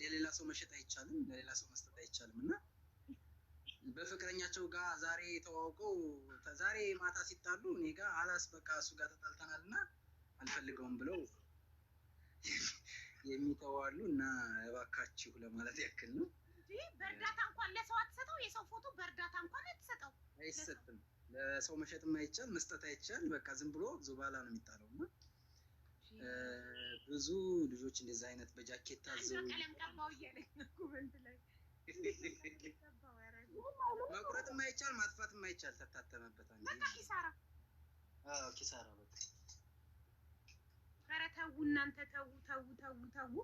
ለሌላ ሰው መሸጥ አይቻልም፣ ለሌላ ሰው መስጠት አይቻልም እና በፍቅረኛቸው ጋር ዛሬ ተዋውቀው ዛሬ ማታ ሲጣሉ እኔ ጋር አላስ በቃ እሱ ጋር ተጣልተናልና አልፈልገውም ብለው የሚተዋሉ እና እባካችሁ ለማለት ያክል ነው። በእርዳታ እንኳን ለሰው አትሰጠው፣ የሰው ፎቶ በእርዳታ እንኳን አትሰጠው፣ አይሰጥም። ለሰው መሸጥም አይቻል መስጠት አይቻል። በቃ ዝም ብሎ ዙባላ ነው የሚጣለው እና ብዙ ልጆች እንደዚህ አይነት በጃኬት ታዘው ቀለም ቀባው እያለኝ ነው ኮሜንት ላይ መቁረጥም አይቻል ማጥፋትም አይቻል። ተታተመበት አንዴ በቃ ኪሳራ። ኪሳራ በቃ። ኧረ ተው እናንተ ተው ተው ተው ተው።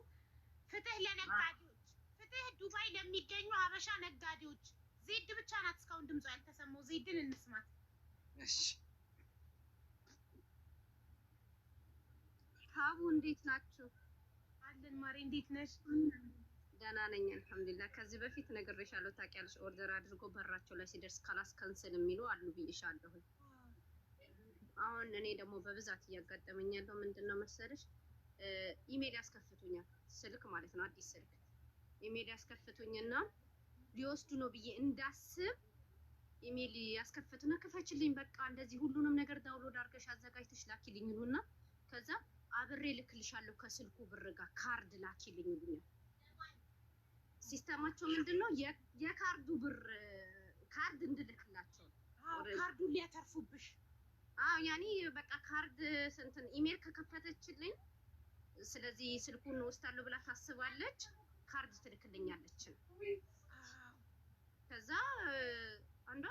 ፍትህ ለነጋዴዎች፣ ፍትህ ዱባይ ለሚገኙ ሀበሻ ነጋዴዎች። ዜድ ብቻ ናት እስካሁን ድምጿ ያልተሰማው። ዜድን እንስማት። እሺ ሀቡ እንዴት ናችሁ? አለን ማሬ፣ እንዴት ነሽ? ደህና ነኝ አልሐምዱሊላህ። ከዚህ በፊት ነግሬሻለሁ ታውቂያለሽ። ኦርደር አድርጎ በራቸው ላይ ሲደርስ ካላስ ካንሰል የሚሉ አሉ ብዬሻለሁ። አሁን እኔ ደግሞ በብዛት እያጋጠመኝ ያለው ምንድነው መሰለሽ? ኢሜል ያስከፍቱኛል፣ ስልክ ማለት ነው፣ አዲስ ስልክ ኢሜል ያስከፍቱኝና ሊወስዱ ነው ብዬ እንዳስብ ኢሜል ያስከፍቱና ክፈችልኝ፣ በቃ እንደዚህ ሁሉንም ነገር ዳውንሎድ አድርገሽ አዘጋጅተሽ ላኪልኝ ይሉና ከዛ አብሬ ልክልሻለሁ ከስልኩ ብር ጋር ካርድ ላኪልኝ ይሉኛል። ሲስተማቸው ምንድነው? የካርዱ ብር ካርድ እንድልክላቸው። ካርዱን ሊያተርፉብሽ። ያኔ በቃ ካርድ ስንትን ኢሜል ከከፈተችልኝ፣ ስለዚህ ስልኩን ወስዳለሁ ብላ ታስባለች፣ ካርድ ትልክልኛለች። ከዛ አንዷ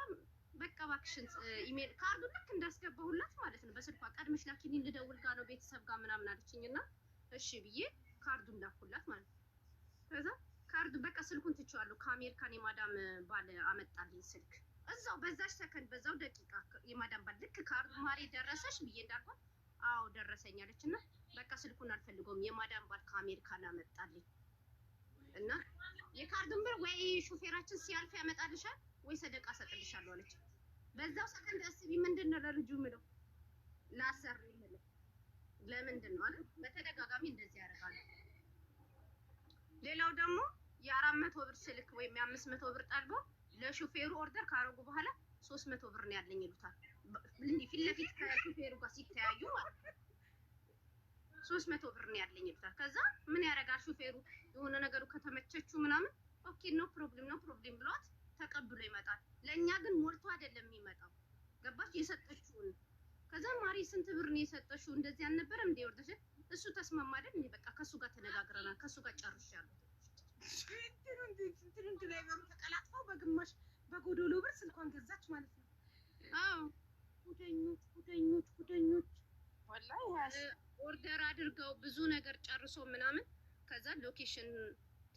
በቃ እባክሽን ኢሜል ካርዱ ልክ እንዳስገባሁላት ማለት ነው በስልኳ ቀድመሽ ላኪልኝ ልደውል ጋር ነው ቤተሰብ ጋር ምናምን አለችኝና እሺ ብዬ ካርዱን ላኩላት ማለት ነው። ከዛ ካርዱ በቃ ስልኩን ትቼዋለሁ። ከአሜሪካን የማዳም ባል አመጣልኝ ስልክ እዛው በዛች ሰከንድ በዛው ደቂቃ የማዳም ባል ልክ ካርዱ ማሬ ደረሰሽ ብዬ እንዳልኳት አዎ ደረሰኝ አለችና በቃ ስልኩን አልፈልገውም የማዳም ባል ከአሜሪካን አመጣልኝ እና የካርዱን ብር ወይ ሹፌራችን ሲያልፍ ያመጣልሻል ወይ ሰደቃ ሰጥልሻለሁ አለች። በዛው ሰከንድ እስቢ ምንድነው ለልጁ ምለው ላሰር ምለው ለምንድን ነው አለ። በተደጋጋሚ እንደዚህ ያደርጋሉ። ሌላው ደግሞ የ400 ብር ስልክ ወይም የ500 ብር ጠልቦ ለሹፌሩ ኦርደር ካረጉ በኋላ 300 ብር ነው ያለኝ ይሉታል። እንዴ ፊት ለፊት ከሹፌሩ ጋር ሲተያዩ ማለት 300 ብር ነው ያለኝ ይሉታል። ከዛ ምን ያደርጋል ሹፌሩ የሆነ ነገሩ ከተመቸቹ ምናምን ኦኬ ኖ ፕሮብሌም ብሏት ተቀብሎ ይመጣል። ለኛ ግን ሞልቶ አይደለም የሚመጣው ገባሽ? የሰጠችውን ከዛ ማሪ ስንት ብር ነው የሰጠሽው እንደዚህ አልነበረም እንዴ ወርደሽ እሱ ተስማማ አይደል እንዴ በቃ ከሱ ጋር ተነጋግረናል ከሱ ጋር ጨርሻለሁ። እንትኑን ድራይቨሩ ተቀላጥፈው በግማሽ በጎዶሎ ብር ስልኳን ገዛች ማለት ነው። አዎ ጉደኞች ወላሂ ኦርደር አድርገው ብዙ ነገር ጨርሶ ምናምን ከዛ ሎኬሽን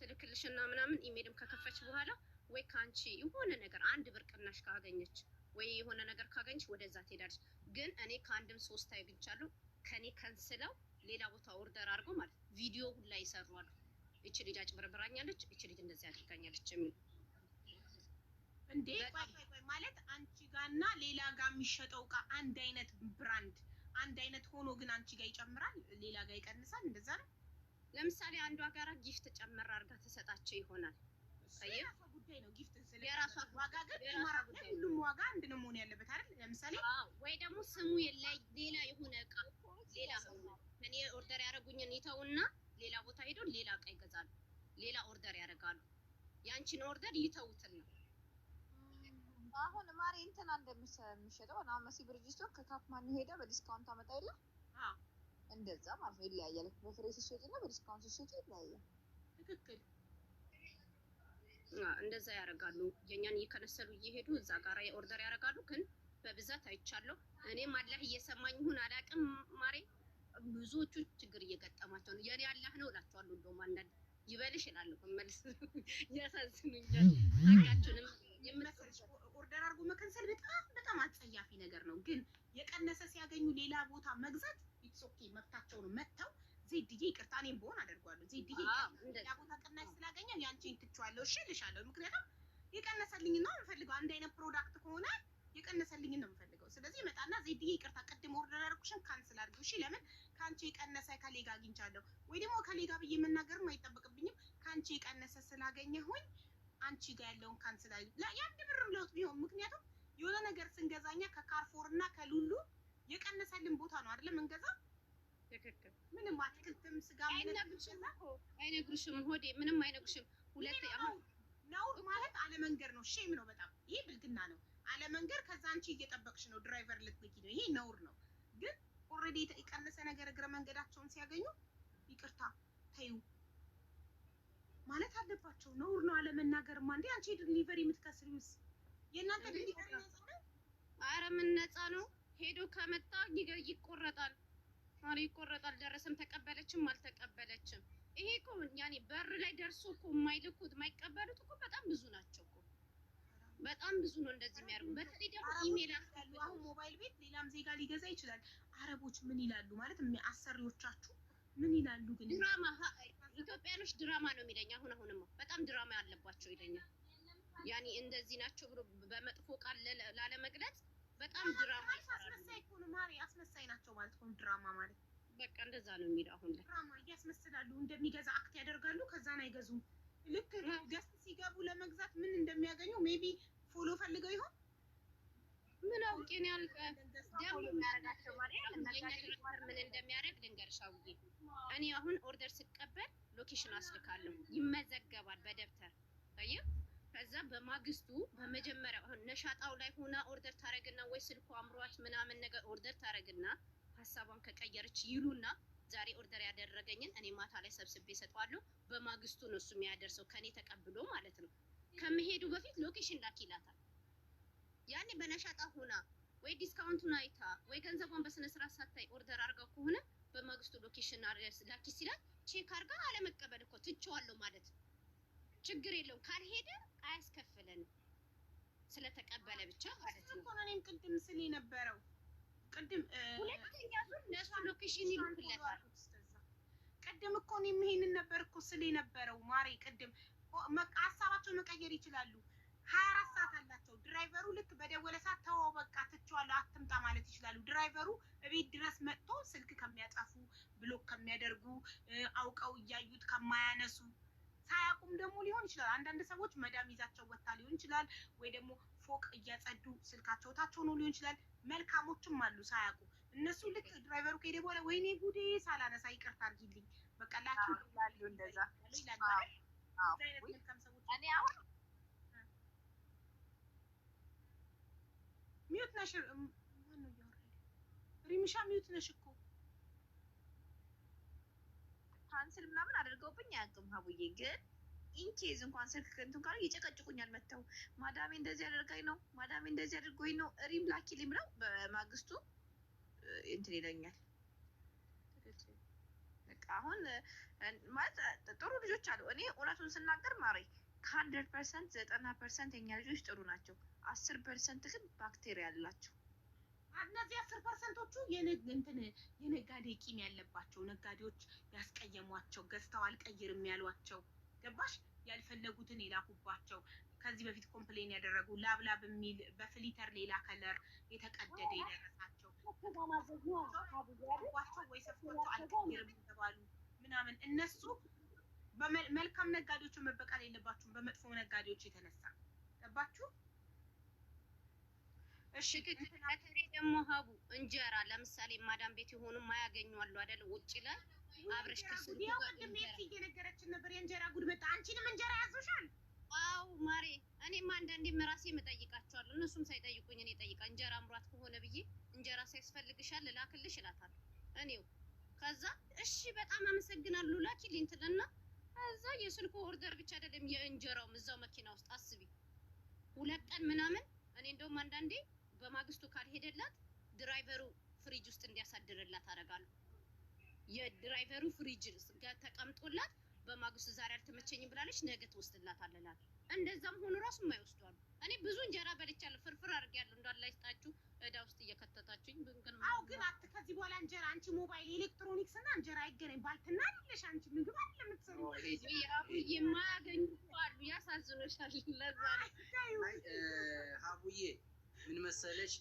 ትልክልሽና ምናምን ኢሜልም ከከፈች በኋላ ወይ ካንቺ የሆነ ነገር አንድ ብር ቅናሽ ካገኘች ወይ የሆነ ነገር ካገኘች ወደዛ ትሄዳለች። ግን እኔ ከአንድም 3 አግኝቻለሁ ከኔ ከንስለው ሌላ ቦታ ኦርደር አድርገው ማለት ቪዲዮ ሁላ ይሰራሉ። እቺ ልጅ አጭበርብራኛለች፣ እቺ ልጅ እንደዚህ አድርጋኛለች የሚል እንዴ ቆይ ማለት አንቺ ጋርና ሌላ ጋር የሚሸጠው እቃ አንድ አይነት ብራንድ አንድ አይነት ሆኖ ግን አንቺ ጋር ይጨምራል ሌላ ጋር ይቀንሳል፣ እንደዛ ነው። ለምሳሌ አንዷ ጋራ ጊፍት ጨመር አድርጋ ተሰጣቸው ይሆናል። የራሷ ጉዳይ ነው። ጊፍት ስለ የራሷ ዋጋ ግን ይማራል። ሁሉም ዋጋ አንድ ነው መሆን ያለበት አይደል? ለምሳሌ ወይ ደግሞ ስሙ ሌላ የሆነ እቃ ሌላ እኔ ኦርደር ያደረጉኝን ይተውና ሌላ ቦታ ሄደው ሌላ እቃ ይገዛሉ፣ ሌላ ኦርደር ያደርጋሉ። ያንቺን ኦርደር ይተውትና አሁን ማሪ እንትና እንደምትሸጠው እና መሲ ብርጅስቶን ከካፕማን ሄደ በዲስካውንት አመጣ የለ እንደዛ ማለት ነው። ይለያያል። በፍሬ ሲሸጥና በዲስካውንት ሲሸጥ ይለያያል። ትክክል። እንደዛ ያደርጋሉ። የኛን እየከነሰሉ እየሄዱ እዛ ጋራ የኦርደር ያደርጋሉ። ግን በብዛት አይቻለሁ። እኔም አላህ እየሰማኝ ይሁን አላውቅም ማሬ ብዙዎቹ ችግር እየገጠማቸው ነው። የኔ አላህ ነው እላቸዋለሁ። እንደውም አንዳንድ ይበልሽ እላለሁ መልስ ያሳዝኑኛል። አቃችሁንም የመሰለሽ ኦርደር አድርጎ መከንሰል በጣም አጸያፊ ነገር ነው። ግን የቀነሰ ሲያገኙ ሌላ ቦታ መግዛት ኢትስ ኦኬ መብታቸው ነው። መተው ዜድዬ ይቅርታ እኔም ብሆን አደርጋለሁ። ዜድዬ ሌላ ቦታ ቅናሽ ስላገኘው ያንቺን ትቼዋለሁ እሺ እልሻለሁ። ምክንያቱም የቀነሰልኝ ነው የምፈልገው። አንድ አይነት ፕሮዳክት ከሆነ የቀነሰልኝ ነው የምፈልገው። ስለዚህ መጣና ዜድዬ ይቅርታ ቅድም ኦርደር ያደረኩሽን ካንስል አድርጊው። እሺ ለምን ከአንቺ የቀነሰ ከሌጋ አግኝቻለሁ ወይ ደግሞ ከሌጋ ብዬ መናገርም አይጠበቅብኝም። ከአንቺ የቀነሰ ስላገኘሁኝ አንቺ ጋር ያለውን ካንስል አድርጊው። የአንድ ብርም ለውጥ ቢሆን ምክንያቱም የሆነ ነገር ስንገዛኛ ከካርፎር እና ከሉሉ የቀነሰልን ቦታ ነው አይደለም እንገዛ። ትክክል። ምንም አትክልትም ስጋ አይነግሩሽም፣ ሆዴ ምንም አይነግሩሽም። ሁለት ነውር ማለት አለመንገር ነው። ሼም ነው በጣም ይሄ ብልግና ነው። አለመንገር ከዛ አንቺ እየጠበቅሽ ነው ድራይቨር ልትልኪ ነው። ይሄ ነውር ነው። ግን ኦልሬዲ የቀነሰ ነገር እግረ መንገዳቸውን ሲያገኙ ይቅርታ ተይው ማለት አለባቸው። ነውር ነው አለመናገርማ። እንዴ አንቺ ዲሊቨሪ የምትከስሪውስ የእናንተ ዲሊቨሪ ነፃ ነው? ኧረ ምን ነፃ ነው? ሄዶ ከመጣ ይቆረጣል። ኧረ ይቆረጣል። ደረሰም ተቀበለችም አልተቀበለችም። ይሄ እኮ ያኔ በር ላይ ደርሶ እኮ የማይልኩት የማይቀበሉት እኮ በጣም ብዙ ናቸው እኮ በጣም ብዙ ነው እንደዚህ የሚያደርጉ። በተለይ ደግሞ ኢሜል ያሉ አሁን ሞባይል ቤት ሌላም ዜጋ ሊገዛ ይችላል። አረቦች ምን ይላሉ ማለት አሰሪዎቻችሁ ምን ይላሉ? ግን ድራማ ኢትዮጵያኖች ድራማ ነው የሚለኝ። አሁንማ በጣም ድራማ ያለባቸው ይለኛል። ያኔ እንደዚህ ናቸው ብሎ በመጥፎ ቃል ላለመግለጽ በጣም ድራማ ይሰራሉ። አስመሳይ እኮ ነው ማሪ፣ አስመሳይ ናቸው ማለት ነው ድራማ ማለት። በቃ እንደዛ ነው የሚለው አሁን ላይ ድራማ እያስመስላሉ። እንደሚገዛ አክት ያደርጋሉ፣ ከዛን አይገዙም። ልክ ገስት ሲገቡ ለመግዛት ምን እንደሚያገኙ ሜቢ ፎሎ ፈልገው ይሆን ምን አውቄ ነው ያልከ ደግሞ የሚያረጋቸው ማለት ምን እንደሚያደርግ ልንገርሽ አውዬ። እኔ አሁን ኦርደር ስቀበል ሎኬሽን አስልካለሁ፣ ይመዘገባል በደብተር ታየ። ከዛ በማግስቱ በመጀመሪያ አሁን ነሻጣው ላይ ሆና ኦርደር ታረግና ወይ ስልኩ አምሯት ምናምን ነገር ኦርደር ታረግና ሀሳቧን ከቀየረች ይሉና ዛሬ ኦርደር ያደረገኝን እኔ ማታ ላይ ሰብስቤ እሰጠዋለሁ። በማግስቱ ነው እሱ የሚያደርሰው ከኔ ተቀብሎ ማለት ነው። ከመሄዱ በፊት ሎኬሽን ላኪ ይላታል። ያኔ በነሻጣ ሆና ወይ ዲስካውንቱን አይታ ወይ ገንዘቧን በስነ ስርዓት ሳታይ ኦርደር አድርጋ ከሆነ በማግስቱ ሎኬሽን ላኪ ሲላት ቼክ አድርጋ አለመቀበል እኮ ትቼዋለሁ ማለት ነው። ችግር የለውም ካልሄደ አያስከፍለንም ስለተቀበለ ብቻ ማለት ነው። እኔም ቅድም ስል የነበረው ቅድም ሁለተኛ ዙር ለእሱ ሎኬሽን ይልክለታል። ቅድም እኮ እኔም ይሄንን ነበር እኮ ስል የነበረው ማሬ። ቅድም ሀሳባቸውን መቀየር ይችላሉ። 24 ሰዓት አላቸው። ድራይቨሩ ልክ በደወለ ሰዓት ተወው በቃ ትቼዋለሁ አትምጣ ማለት ይችላሉ። ድራይቨሩ እቤት ድረስ መጥቶ ስልክ ከሚያጠፉ ብሎክ ከሚያደርጉ አውቀው እያዩት ከማያነሱ ሳያቁም ደግሞ ሊሆን ይችላል። አንዳንድ ሰዎች መዳም ይዛቸው ወጣ ሊሆን ይችላል። ወይ ደግሞ ፎቅ እያጸዱ ስልካቸው ታቸው ነው ሊሆን ይችላል። መልካሞችም አሉ ሳያቁ። እነሱ ልክ ድራይቨሩ ከሄደ በኋላ ወይኔ ጉዴ ሳላነሳ ይቅርታ አድርጊልኝ በቃ ላኪው ይላሉ። እንደዛ ይላሉ። አይነት መልካም ሰዎች እኔ አሁን ሚዩት ነሽ ማነው ያወራል? ሪምሻ ሚዩት ነሽ እኮ ካንስል ምናምን አድርገውብኝ አያውቅም ሀቡዬ። ግን ኢንኬዝ እንኳን ስልክ እንትን ካሉ ይጨቀጭቁኛል መተው። ማዳሜ እንደዚህ አደርጋኝ ነው ማዳሜ እንደዚህ አድርጎኝ ነው ሪም ላኪልኝ ብለው በማግስቱ እንትን ይለኛል። በቃ አሁን ማለት ጥሩ ልጆች አሉ። እኔ እውነቱን ስናገር ማሬ ከ100% 90% የኛ ልጆች ጥሩ ናቸው። 10% ግን ባክቴሪያ አላቸው። እነዚህ 10%ዎቹ የነጋዴ ቂም ያለባቸው ነጋዴዎች ያስቀየሟቸው ገዝተው አልቀይርም ያሏቸው ገባሽ? ያልፈለጉትን የላኩባቸው ከዚህ በፊት ኮምፕሌን ያደረጉ ላብላብ የሚል በፍሊተር ሌላ ከለር የተቀደደ የደረሳቸው ወይ ሰፍቷቸው አልቀይርም የተባሉ ምናምን እነሱ በመልካም ነጋዴዎችን መበቃል የለባችሁም በመጥፎ ነጋዴዎች የተነሳ ገባችሁ? እሺ በተለይ ደግሞ ሀቡ እንጀራ ለምሳሌ ማዳም ቤት የሆኑ ማያገኙ አሉ አይደል? ውጪ ላይ አብረሽ ከስሩ ያው ቅድም እየነገረችን ነበር የእንጀራ ጉድ መጣ። አንቺንም እንጀራ ያዙሻል? አው ማሬ እኔም አንዳንዴም ራሴ እጠይቃቸዋለሁ። እነሱም ሳይጠይቁኝ እኔ ጠይቃ እንጀራ አምሯት ከሆነ ብዬ እንጀራ ሳይስፈልግሻል ላክልሽ እላታለሁ እኔው። ከዛ እሺ በጣም አመሰግናለሁ ላኪልኝ ትልና ከዛ የስልኩ ኦርደር ብቻ አይደለም የእንጀራውም እዛው መኪና ውስጥ አስቢ 2 ቀን ምናምን። እኔ እንደውም አንዳንዴ በማግስቱ ካልሄደላት ድራይቨሩ ፍሪጅ ውስጥ እንዲያሳድርላት አደርጋለሁ። የድራይቨሩ ፍሪጅ ጋር ተቀምጦላት በማግስቱ ዛሬ አልተመቸኝም ብላለች ነገ ትወስድላታለህ። እንደዛም ሆኖ ራሱ የማይወስዷሉ። እኔ ብዙ እንጀራ በልቻለሁ፣ ፍርፍር አድርጌያለሁ። እንዳላ ይስጣችሁ እዳ ውስጥ እየከተታችሁኝ ግን አው ግን ከዚህ በኋላ እንጀራ አንቺ ሞባይል ኤሌክትሮኒክስ እና እንጀራ አይገናኝ ባልትና አይደለሽ አንቺ ምግብ አለ የምትሰሩ የማያገኙ አሉ። ያሳዝኖሻል። ለዛ ነው ሀቡዬ ምን መሰለሽ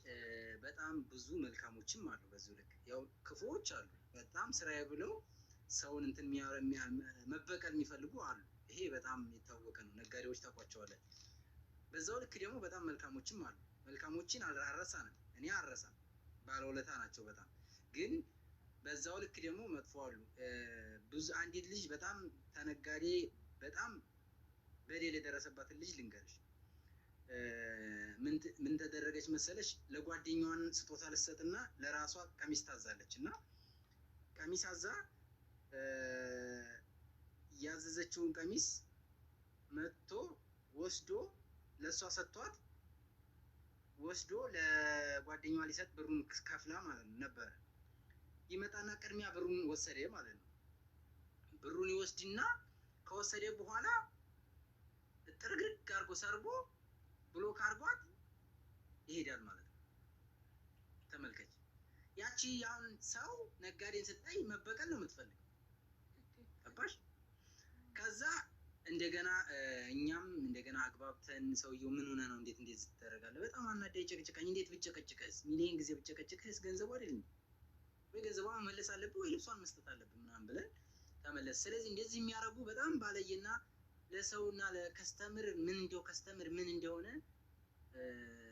በጣም ብዙ መልካሞችም አሉ በዚሁ ልክ። ያው ክፉዎች አሉ በጣም ስራዬ ብለው ሰውን እንትን መበቀል የሚፈልጉ አሉ። ይሄ በጣም የታወቀ ነው። ነጋዴዎች ታውቋቸዋለን። በዛው ልክ ደግሞ በጣም መልካሞችም አሉ። መልካሞችን አልረሳንም፣ እኔ አልረሳም። ባለውለታ ናቸው በጣም ግን በዛው ልክ ደግሞ መጥፎ አሉ። ብዙ አንዲት ልጅ በጣም ተነጋዴ በጣም በደል የደረሰባትን ልጅ ልንገርሽ። ምን ተደረገች መሰለሽ? ለጓደኛዋን ስጦታ ልትሰጥና ለራሷ ቀሚስ ታዛለች እና ቀሚስ አዛ ያዘዘችውን ቀሚስ መጥቶ ወስዶ ለእሷ ሰጥቷት ወስዶ ለጓደኛዋ ሊሰጥ ብሩን ከፍላ ማለት ነው ነበረ። ይመጣና ቅድሚያ ብሩን ወሰደ ማለት ነው። ብሩን ይወስድና ከወሰደ በኋላ ጥርግርግ አድርጎ ሰርቦ ብሎክ አድርጓት ይሄዳል ማለት ነው። ተመልከች። ያቺ አሁን ሰው ነጋዴን ስታይ መበቀል ነው የምትፈልገው። ገባሽ? ከዛ እንደገና እኛም እንደገና አግባብተን ሰውየው ምን ሆነ ነው እንዴት ትደረጋለህ? በጣም አናዳይ ጨቅጭቀኝ። እንዴት ብጨቀጭቀስ? ሚሊዮን ጊዜ ብጨቀጭቅስ ገንዘቡ አይደለም ወይ? ገንዘቧን መመለስ አለብህ ወይ ልብሷን መስጠት አለብህ ምናምን ብለን ተመለስ። ስለዚህ እንደዚህ የሚያደርጉ በጣም ባለየና ለሰውና ለከስተምር ምን እንደው ከስተምር ምን እንደሆነ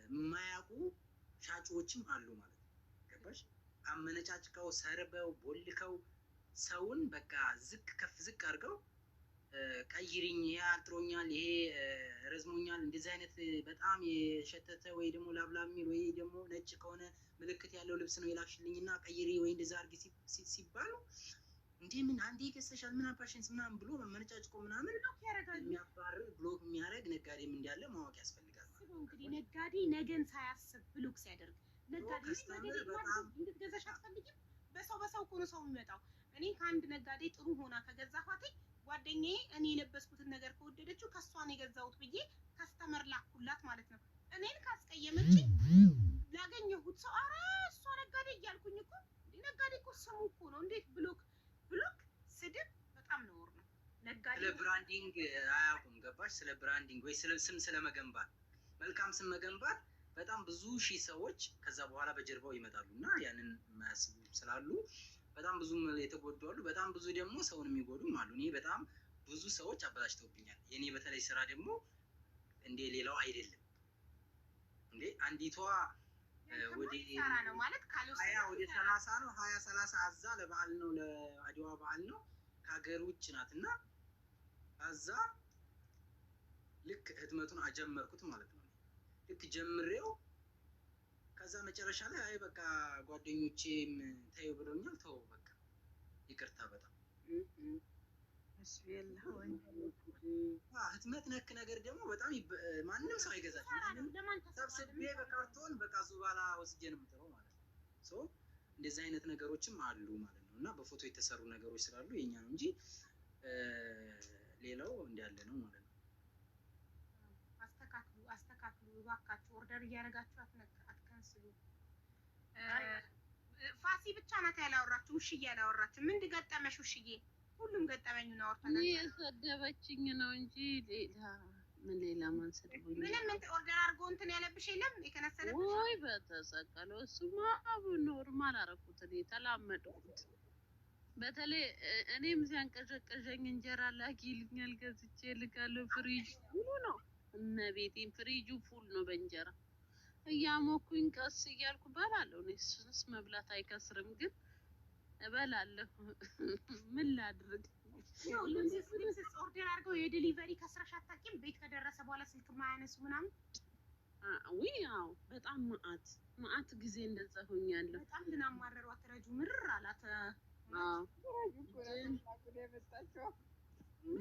የማያውቁ ሻጮችም አሉ ማለት ነው። ገባሽ? አመነጫጭቀው ሰርበው ቦልከው ሰውን በቃ ዝቅ ከፍ ዝቅ አድርገው ቀይሪኝ፣ ይሄ አጥሮኛል፣ ይሄ ረዝሞኛል፣ እንደዚህ አይነት በጣም የሸተተ ወይ ደግሞ ላብላብ የሚል ወይ ደግሞ ነጭ ከሆነ ምልክት ያለው ልብስ ነው የላክሽልኝና ቀይሪ ወይ እንደዛ አድርጊ ሲባሉ እንዴ ምን አንዴ ገዝተሻል ምን አባሽንስ ምናምን ብሎ መመነጫጭቆ ምናምን የሚያባርር ብሎክ የሚያደርግ ነጋዴም እንዳለ ማወቅ ያስፈልጋል። እንግዲህ ነጋዴ ነገን ሳያስብ ብሎክ ሲያደርግ ነጋዴ ገዛሽ አትፈልጊም? በሰው እኮ ነው ሰው የሚመጣው። እኔ ከአንድ ነጋዴ ጥሩ ሆና ከገዛኋት ጓደኛዬ እኔ የለበስኩትን ነገር ከወደደችው ከሷ ነው የገዛሁት ብዬ ከስተመር ላኩላት ማለት ነው። እኔን ካስቀየመች ላገኘሁት ሰው አረ እሷ ነጋዴ እያልኩኝ እኮ ነጋዴ እኮ ስሙ እኮ ነው። እንዴት ብሎክ ስድብ በጣም ነውር ነው። ነጋዴ ስለ ብራንዲንግ አያውቁም። ገባሽ? ስለ ብራንዲንግ ወይ ስም ስለመገንባት መልካም ስም መገንባት በጣም ብዙ ሺህ ሰዎች ከዛ በኋላ በጀርባው ይመጣሉ እና ያንን የማያስቡ ስላሉ በጣም ብዙ የተጎዱ አሉ። በጣም ብዙ ደግሞ ሰውን የሚጎዱም አሉ። እኔ በጣም ብዙ ሰዎች አበላሽተውብኛል። የኔ በተለይ ስራ ደግሞ እንደ ሌላው አይደለም። እንዴ አንዲቷ ወደ 30 ነው 20-30 አዛ ለበዓል ነው ለአድዋ በዓል ነው ከሀገር ውጭ ናት እና አዛ ልክ ህትመቱን አጀመርኩት ማለት ነው። ልክ ጀምሬው ከዛ መጨረሻ ላይ አይ በቃ ጓደኞቼም ተይው ብለውኛል። ተው በቃ ይቅርታ በጣም ህትመት ነክ ነገር ደግሞ በጣም ማንም ሰው አይገዛም። ሰብስቤ በካርቶን በቃ ዙባላ ወስጄ ነው የምጥረው ማለት ነው። ሶ እንደዚህ አይነት ነገሮችም አሉ ማለት ነው። እና በፎቶ የተሰሩ ነገሮች ስላሉ የኛ ነው እንጂ ሌላው እንዳለ ነው ማለት ነው። አስተካክሉ እባካችሁ። ኦርደር እያደረጋችሁ አትከንስሉ። ፋሲ ብቻ ናት ያላወራችሁ፣ ውሽዬ ያላወራችሁ። ምን ገጠመሽ ውሽዬ? ሁሉም ገጠመኙን አወርተናል። የሰደበችኝ ነው እንጂ ሌላ ማን ሰደበኝ? ምንም ኦርደር አድርጎ እንትን ያለብሽ የለም የከነሰለብሽ? ወይ በተሰቀለው እሱማ ኖርማል አደረኩት እኔ ተላመድኩት። በተለይ እኔም ሲያንቀዠቀዠኝ እንጀራ ላኪ ይልኛል፣ ገዝቼ ልካለሁ። ፍሪጅ ሙሉ ነው እመቤቴን፣ ፍሪጁ ፉል ነው በእንጀራ እያሞኩኝ ቀስ እያልኩ በላለሁ። እኔስ መብላት አይከስርም ግን እበላለሁ። ምን ላድርግ? ልብስ ኦርደር አድርገው የዴሊቨሪ ከስራሽ አታውቂም? ቤት ከደረሰ በኋላ ስልክ ማያነሱ ምናምን? ውይ አዎ፣ በጣም መዓት ጊዜ እንደዛ ሆኛለሁ። በጣም ግን አማረሯት። ረጁ ምርር አላት።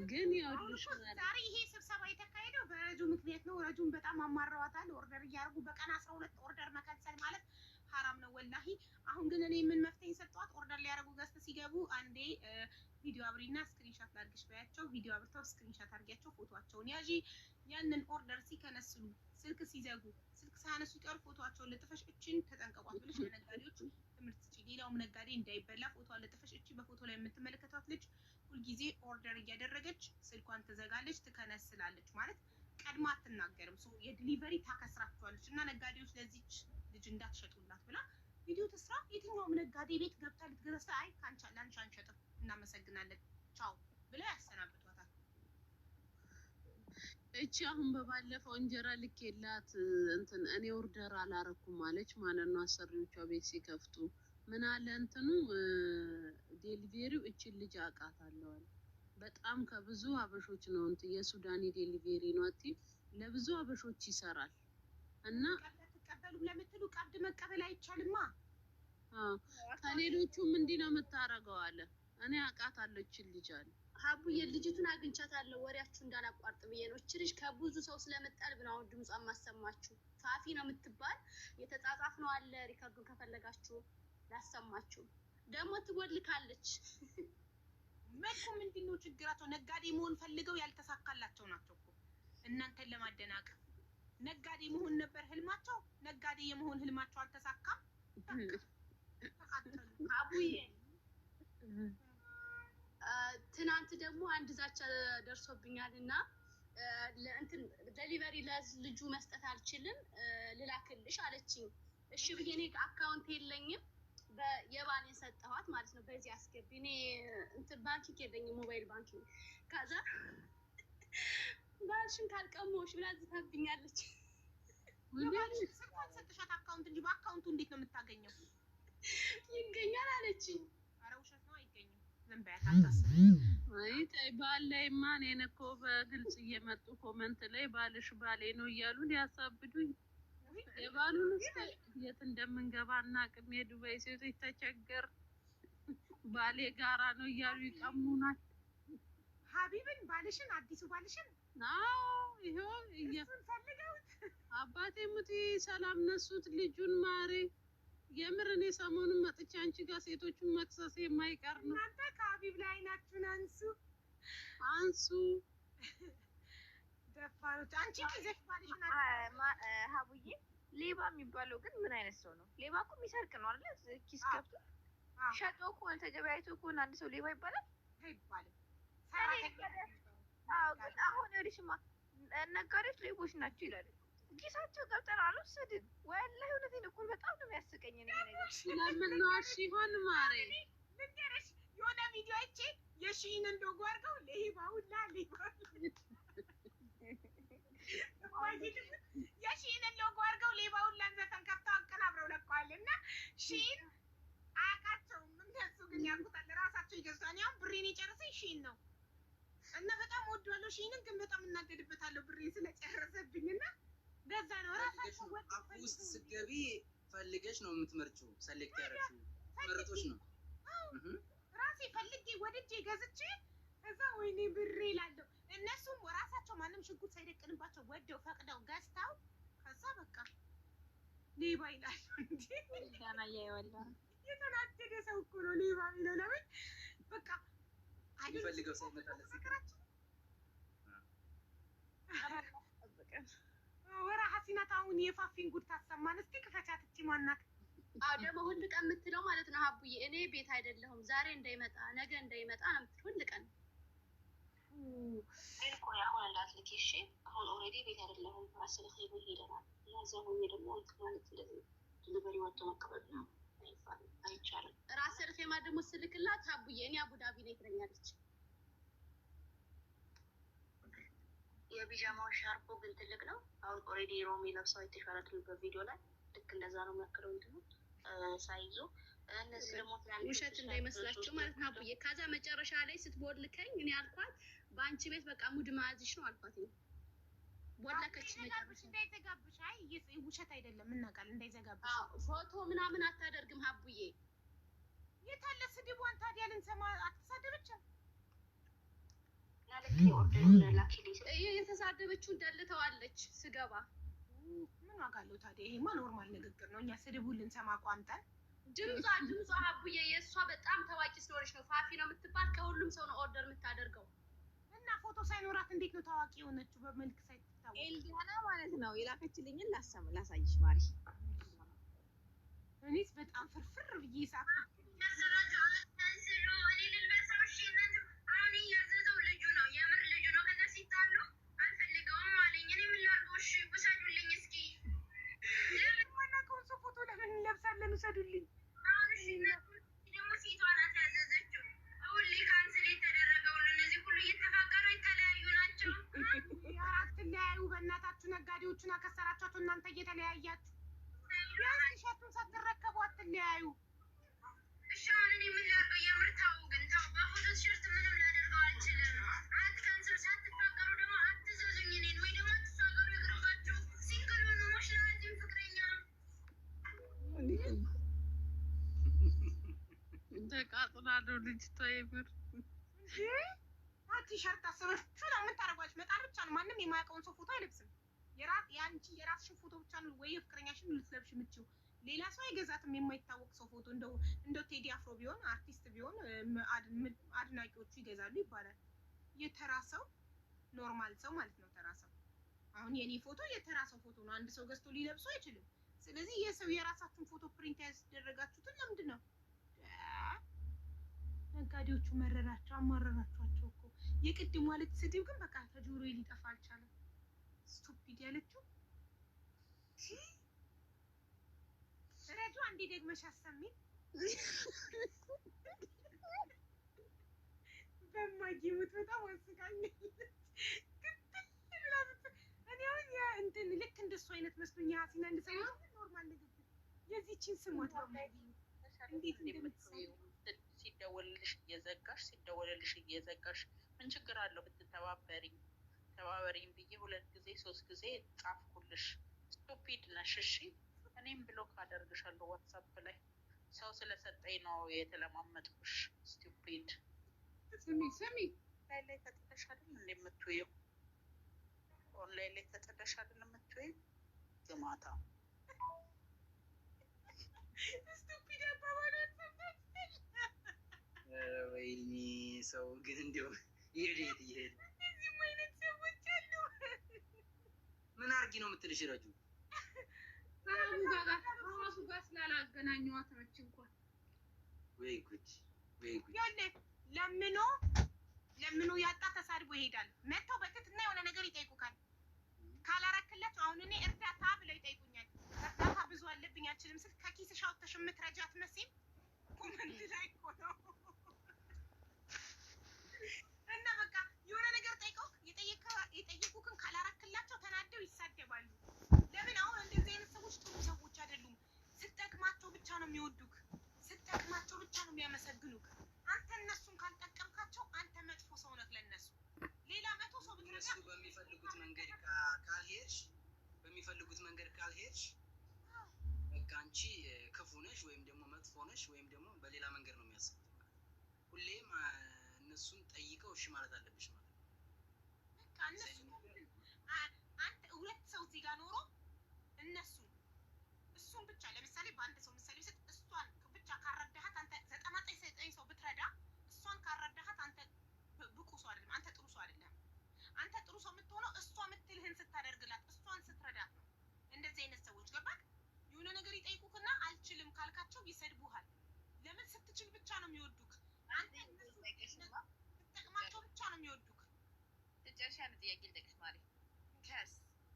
ግን ያውልሽ ዛሬ ይሄ ስብሰባ የተካሄደው በረጁ ምክንያት ነው። ረጁን በጣም አማረዋታል። ኦርደር እያደረጉ በቀን 12 ኦርደር መከንሰል ማለት ሀራም ነው ወላሂ። አሁን ግን እኔ ምን መፍትሄ ሰጧት? ኦርደር ሊያደርጉ ገዝት ሲገቡ አንዴ ቪዲዮ አብሪና ስክሪንሻት ላድርግሽ በያቸው። ቪዲዮ አብርተው ስክሪንሻት አድርጊያቸው ፎቶቸውን ያዢ። ያንን ኦርደር ሲከነስሉ ስልክ ሲዘጉ ስልክ ሳያነሱ ቀር ፎቶቸውን ለጥፈሽ እችን ተጠንቀቋት ብለሽ ለነጋዴዎች ትምህርት ስጪ። ሌላውም ነጋዴ እንዳይበላ ፎቶዋን ለጥፈሽ እቺ በፎቶ ላይ የምትመለከቷት ልጅ ሁልጊዜ ኦርደር እያደረገች ስልኳን ትዘጋለች፣ ትከነስላለች ማለት ቀድማ አትናገርም። የዲሊቨሪ ታከስራችኋለች እና ነጋዴው ስለዚች ልጅ እንዳትሸጡላት ብላ ቪዲዮ ትስራ። የትኛውም ነጋዴ ቤት ገብታ ልትገዛ አይ ለአንቺ አንሸጥም እናመሰግናለን ቻው ብላ ያሰናብቷታል። እቺ አሁን በባለፈው እንጀራ ልኬላት እንትን እኔ ኦርደር አላረኩም ማለች ማለት ነው። አሰሪዎቿ ቤት ሲከፍቱ ምን አለ እንትኑ ዴሊቨሪው እቺን ልጅ አውቃታለሁ አለ። በጣም ከብዙ አበሾች ነው እንትን የሱዳኒ ዴሊቨሪ ነው አቲ ለብዙ አበሾች ይሰራል እና ተቀበሉ ለምትሉ ቀብድ መቀበል አይቻልማ። ከሌሎቹም እንዲህ ነው የምታረገው አለ። እኔ አውቃታለሁ እቺን ልጅ አለ። ሀቡዬ ልጅቱን አግኝቻታለሁ። ወሬያችሁ እንዳላቋርጥ ብዬ ነው። እቺ ልጅ ከብዙ ሰው ስለመጣል ብለው አሁን ድምጿን ማሰማችሁ። ፋፊ ነው የምትባል የተጻጻፍ ነው አለ። ሪካርዱን ከፈለጋችሁ ላሰማችሁ። ደግሞ ትጎልካለች። መጥቶ ምንድነው ችግራቸው? ነጋዴ መሆን ፈልገው ያልተሳካላቸው ናቸው እኮ እናንተን ለማደናቀፍ። ነጋዴ መሆን ነበር ህልማቸው። ነጋዴ የመሆን ህልማቸው አልተሳካም። አቡዬ ትናንት ደግሞ አንድ ዛቻ ደርሶብኛል እና ለእንትን ዴሊቨሪ ለልጁ መስጠት አልችልም ልላክልሽ አለችኝ። እሺ ብዬ እኔ አካውንት የለኝም የባኔን ሰጠኋት ማለት ነው። በዚህ አስገቢ እኔ እንትን ባንኪንግ የለኝም ሞባይል ባንኪንግ። ከዛ ባልሽን ካልቀሞሽ ብላ ዝታብኛለች። ስልኳን ሰጥሻት አካውንት እንጂ በአካውንቱ እንዴት ነው የምታገኘው? ይገኛል አለችኝ። ኧረ ውሸት ነው አይገኝም። ዝም በያት አታስብ። አይ ታይ ባለይማ እኔን እኮ በግልጽ እየመጡ ኮመንት ላይ ባልሽ ባሌ ነው እያሉ ሊያሳብዱኝ የባሉን የት እንደምንገባ እናቅም። የዱባይ ሴቶች ተቸገር ባሌ ጋራ ነው እያሉ ይቀሙናል። ሀቢብን ባልሽን አዲሱ ባልሽን ይሄው ፈልገውት አባቴ ሙቲ ሰላም ነሱት ልጁን ማሬ። የምር እኔ ሰሞኑን መጥቼ አንቺ ጋር ሴቶቹን መክሰስ የማይቀር ነው። እናንተ ከሀቢብ ላይ አይናችሁን አንሱ ደፋሮች። አንቺ ይዘሽ ባልሽን ሀቡዬ ሌባ የሚባለው ግን ምን አይነት ሰው ነው? ሌባ እኮ የሚሰርቅ ነው አይደል? ኪስ ከፍቶ ሸጦ ከሆነ ተገበያይቶ ከሆነ አንድ ሰው ሌባ ይባላል አይባልም። ግን አሁን ወዲሽማ ነጋዴዎች ሌቦች ናቸው ይላሉ። ኪሳቸው ገብተን አልወሰድን። ወላሂ እውነቴን እኮ በጣም ነው የሚያስቀኝ ነው ይሄ ነገር። ስለምን ነው ሲሆን ማሬ ልንገርሽ የሆነ ቪዲዮ አይቼ የሺንን ሎጎ አድርገው ሌባ ሁላ ሌባ የሺንን ሎጎ አድርገው ሌባ ሁላ ዘፈን ከፍተው አቀናብረው ለቀዋል። እና ሺን አያውቃቸውም እነሱ ግን ያውቁታል። ራሳቸው ይገዛሉ። ያው ብሬን የጨረሰኝ ሺን ነው እና በጣም ወዷለሁ ሺንን፣ ግን በጣም እናደድበታለሁ ብሬን ስለጨረሰብኝ እና በዛ ነው ራሳቸው አፕ ውስጥ ስትገቢ ፈልገሽ ነው የምትመርጪው። ሰሌክት ያደረግሽው መረጦች ነው። ራሴ ፈልጌ ወድጄ ገዝቼ እዛ ወይኔ ብሬ እላለሁ። እነሱም ራሳቸው ማንም ሽጉጥ ሳይደቅንባቸው ወደው ፈቅደው ገዝተው ከዛ በቃ ሌባ ይላሉ። እንዴ ዳና ያይወላ የተናደደ ሰው እኮ ነው ሌባ የሚለው። ለምን በቃ አይፈልገው ሰው መጣለ ሲከራቸው ወራ ሐሲናት አሁን የፋፊን ጉድ ታሰማን። እስቲ ክፈቻት። እቺ ማናት? ደግሞ ሁል ቀን የምትለው ማለት ነው ሀቡዬ እኔ ቤት አይደለሁም ዛሬ እንዳይመጣ ነገ እንዳይመጣ ነው የምትለው ሁል ቀን። ግን ቆይ አሁን እንዳትልኪ እሺ። አሁን ኦልሬዲ ቤት አይደለሁም ራስልክ ይብል ሄደናል። ያዛ ሆኜ ደግሞ ማለት እንደዚህ ዲሊቨሪ ወጥቶ መቀበል ነው አይቻልም። ራስል ፌማ ደግሞ ስልክላት ሀቡዬ እኔ አቡዳቢ ነኝ ትለኛለች። የቢጃማው ሻርፖ ግን ትልቅ ነው። አሁን ኦልሬዲ ሮሚ ለብሰው አይተሻላል በቪዲዮ ላይ ልክ እንደዛ ነው የሚያክለው እንትኑ ሳይዙ። እነዚህ ደግሞ ውሸት እንዳይመስላችሁ ማለት ነው ሀቡዬ። ከዛ መጨረሻ ላይ ስትቦልከኝ እኔ አልኳት በአንቺ ቤት በቃ ሙድ ማያዝሽ ነው አልኳት። ነው ቦለከች መጨረሻ እንዳይዘጋብሽ። አይ ውሸት አይደለም እናውቃለን። እንዳይዘጋብሽ ፎቶ ምናምን አታደርግም ሀቡዬ። የታለ ስድቧን ታዲያ ልንሰማ አትሳደብቻ የተሳደበችውን ደልተዋለች ስገባ። ምን ዋጋ አለው ታዲያ? ይሄማ ኖርማል ንግግር ነው። እኛ ስድቡን ልንሰማ ቋምጠን ድምጿ ሀቡዬ የእሷ በጣም ታዋቂ ስለሆነች ነው። ፋፊ ነው የምትባል ከሁሉም ሰው ነው ኦርደር የምታደርገው። እና ፎቶ ሳይኖራት እንዴት ነው ታዋቂ የሆነችው? በመልክ ሳይታወቅ ኤልዲያና ማለት ነው የላከችልኝን ላሳይሽ ማሪ። እኔስ በጣም ፍርፍር ብዬ ሳፍ ያዘዘው ልጁ ነው የምር ልጁ ነው። ከዛ ሲጣሉ አልፈልገውም አለኝ። እኔ በእናታችሁ ነጋዴዎቹን አከሰራችኋቸው እናንተ እየተለያያችሁ። ቢያንስ ቲሸርቱን ሳትረከቡ አትለያዩ። እሺ አሁን እኔ ምን ላድርገው? የምር ተው ግን ተው። በፎቶ ቲሸርት ምንም ላደርገው አልችልም። አትካንስል ሳትፋቀሩ ደግሞ አትዘዙኝ እኔን ወይ ደግሞ አትፋቀሩ ይቅርባችሁ። ሲንግል ሆኖ ሞሽናዚም ፍቅረኛ ተቃጥላለሁ ልጅቷ የምር ቲሸርት አሰበችሁ ነው የምታደርጓች። መጣል ብቻ ነው። ማንም የማያውቀውን ሰው ፎቶ አይለብስም። የአንቺ የራስሽን ፎቶ ብቻ ነው ወይ የፍቅረኛሽን ልትለብሽ የምትችይው። ሌላ ሰው አይገዛትም። የማይታወቅ ሰው ፎቶ እንደው ቴዲ አፍሮ ቢሆን አርቲስት ቢሆን አድናቂዎቹ ይገዛሉ ይባላል። የተራ ሰው ኖርማል ሰው ማለት ነው። ተራ ሰው አሁን የኔ ፎቶ የተራ ሰው ፎቶ ነው። አንድ ሰው ገዝቶ ሊለብሱ አይችልም። ስለዚህ የሰው የራሳችሁን ፎቶ ፕሪንት ያስደረጋችሁትን ለምንድን ነው? ነጋዴዎቹ መረራቸው፣ አማረራቸዋቸው እኮ። የቅድም ማለት ስድብ ግን በቃ ከጆሮ ሊጠፋ አልቻለም። ስቱፒድ ያለችው ረጁ አንዴ ደግመሽ አሰሚኝ። በማጊሙት በጣም አስቃኝ። እኔ አሁን እንትን ልክ እንደሱ አይነት መስሎኝ ሀሲና እንደሰማ ኖርማል ንግግር የዚህችን ስሞት እንዴት እንደምትሰው ሲደወልልሽ እየዘጋሽ ምን ችግር አለው ብትተባበሪኝ? ተባበሪኝ ብዬ 2 ጊዜ 3 ጊዜ ጻፍኩልሽ። ስቱፒድ ነሽ። እሺ እኔም ብሎክ አደርግሻለሁ ዋትሳፕ ላይ። ሰው ስለሰጠኝ ነው የተለማመጥኩሽ። ስቱፒድ ስሚ ላይ ተጥለሽ አይደል እንደምትውይው? ኦንላይን ላይ ተጥለሽ አይደል የምትውይው? ግማታ ስቱፒድ አባባል ወይኔ ሰው ግን እንደው ይሄድ እዚህም አይነት ሰዎች አሉ። ምን አርጊ ነው የምትልሽ ረጁ? ከራሱ ጋር ስላላገናኘኋት ነች እንኳን። ወይ ጉድ ወይ ጉድ። ያለ ለምኖ ያጣ ተሳድቦ ይሄዳል። መተው በትትና የሆነ ነገር ይጠይቁካል። ካላረክላቸው አሁን እኔ እርዳታ ብለው ይጠይቁኛል። እርዳታ ብዙ አለብኝ አልችልም ስል ከኪስሽ አውጥተሽ የምትረጃት መሲል ኮመንት ላይ እኮ ነው። እና በቃ የሆነ ነገር የጠየቁክን ካላረክላቸው ተናደው ይሳደባሉ። ለምን? አሁን እንደዚህ አይነት ሰዎች ጥሩ ሰዎች አይደሉም። ስትጠቅማቸው ብቻ ነው የሚወዱክ፣ ስትጠቅማቸው ብቻ ነው የሚያመሰግኑክ። አንተ እነሱን ካልጠቀምካቸው አንተ መጥፎ ሰው ነህ ለነሱ። ሌላ መቶ ሰው ብትረዳ በሚፈልጉት መንገድ ካልሄድሽ በቃ አንቺ ክፉ ነሽ ወይም ደግሞ መጥፎ ነሽ ወይም ደግሞ በሌላ መንገድ ነው የሚያስቡት። ሁሌም እነሱን ጠይቀው እሺ ማለት አለብሽ ማለት ነው። በቃ እነሱ አንተ 2 ሰው እዚህ ጋር ኖሮ እሱን ብቻ ለምሳሌ በአንድ ሰው ምሳሌ ብሰጥ እሷን ብቻ ካረዳሃት አንተ 99 ሰው ብትረዳ እሷን ካረዳሃት አንተ ብቁ ሰው አይደለም። አንተ ጥሩ ሰው አይደለም። አንተ ጥሩ ሰው የምትሆነው እሷ የምትልህን ስታደርግላት እሷን ስትረዳት ነው። እንደዚህ አይነት ሰዎች ገባክ? የሆነ ነገር ይጠይቁክና አልችልም ካልካቸው ይሰድቡሃል። ለምን? ስትችል ብቻ ነው የሚወዱክ። አንተ ስትጠቅማቸው ብቻ ነው የሚወዱክ። መጨረሻ ነው ጥያቄ ልጠቅስ ማለት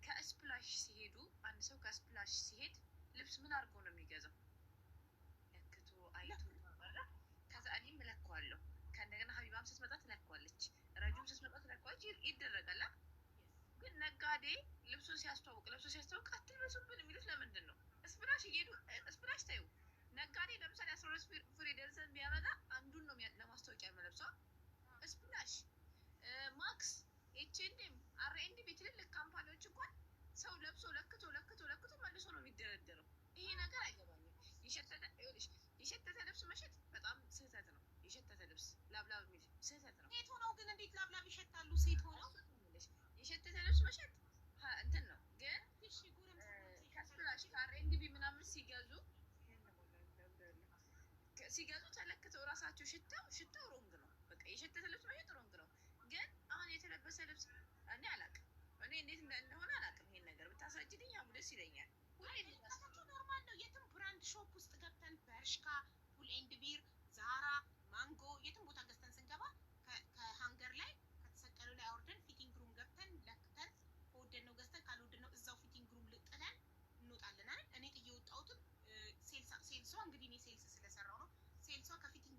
ከስፕላሽ ሲሄዱ አንድ ሰው ከስፕላሽ ሲሄድ ልብስ ምን አድርጎ ነው የሚገዛው? ለክቶ አይቶ ተመራ። ከዛ እኔም እለካዋለሁ። ከእንደገና ሀቢባም ስትመጣ ትለካዋለች፣ ረጁም ስትመጣ ትለካዋለች። ይደረጋል። ግን ነጋዴ ልብሱን ሲያስተዋውቅ አትልበሱብን የሚሉት ለምንድን ነው? ስፕላሽ እየሄዱ ስፕላሽ ታዩ ነጋዴ ለምሳሌ 12 ፍሬ ደርሰን ቢያመጣ አንዱን ነው ለማስታወቂያ የሚለብሰው። ስፕላሽ፣ ማክስ፣ ኤችኤንኤም፣ አርኤንዲ ትልልቅ ካምፓኒዎች እንኳን ሰው ለብሶ ለክቶ መልሶ ነው የሚደረደረው። ይሄ ነገር አይገባኝም። የሸተተ ልብስ መሸጥ በጣም ስህተት ነው። የሸተተ ልብስ ላብላብ የሚል ስህተት ነው። ሴት ሆነው ግን እንዴት ላብላብ ይሸታሉ? ሴት ሆነው የሸተተ ልብስ መሸጥ እንትን ነው። ግን ከስፕላሽ ከአርኤንዲ ምናምን ሲገዙ ተለክተው እራሳቸው ሽታው ሮንግ ነው። በቃ የሸተተ ልብስ መሸጥ ሮንግ ነው። ግን አሁን የተለበሰ ልብስ እኔ አላውቅም። እኔ እንዴት እንደሆነ አላውቅም። ይሄን ነገር ብታስረጅልኝ ያው ደስ ይለኛል። ኖርማል ነው። የትም ብራንድ ሾፕ ውስጥ ገብተን በርሽካ፣ ፉል ኤንድ ቢር፣ ዛራ፣ ማንጎ የትም ቦታ ገዝተን ስንገባ ከሀንገር ላይ ከተሰቀለው ላይ አውርደን ፊቲንግ ሩም ገብተን ለክተን ከወደድነው ገዝተን ካልወደድነው እዛው ፊቲንግ ሩም ጥለን እንወጣለን አይደል? እኔ ጥዬ የወጣሁትን ሴልሷ እንግዲህ እኔ ሴልስ ስለሰራው ነው። ሴልሷ ከፊቲንግ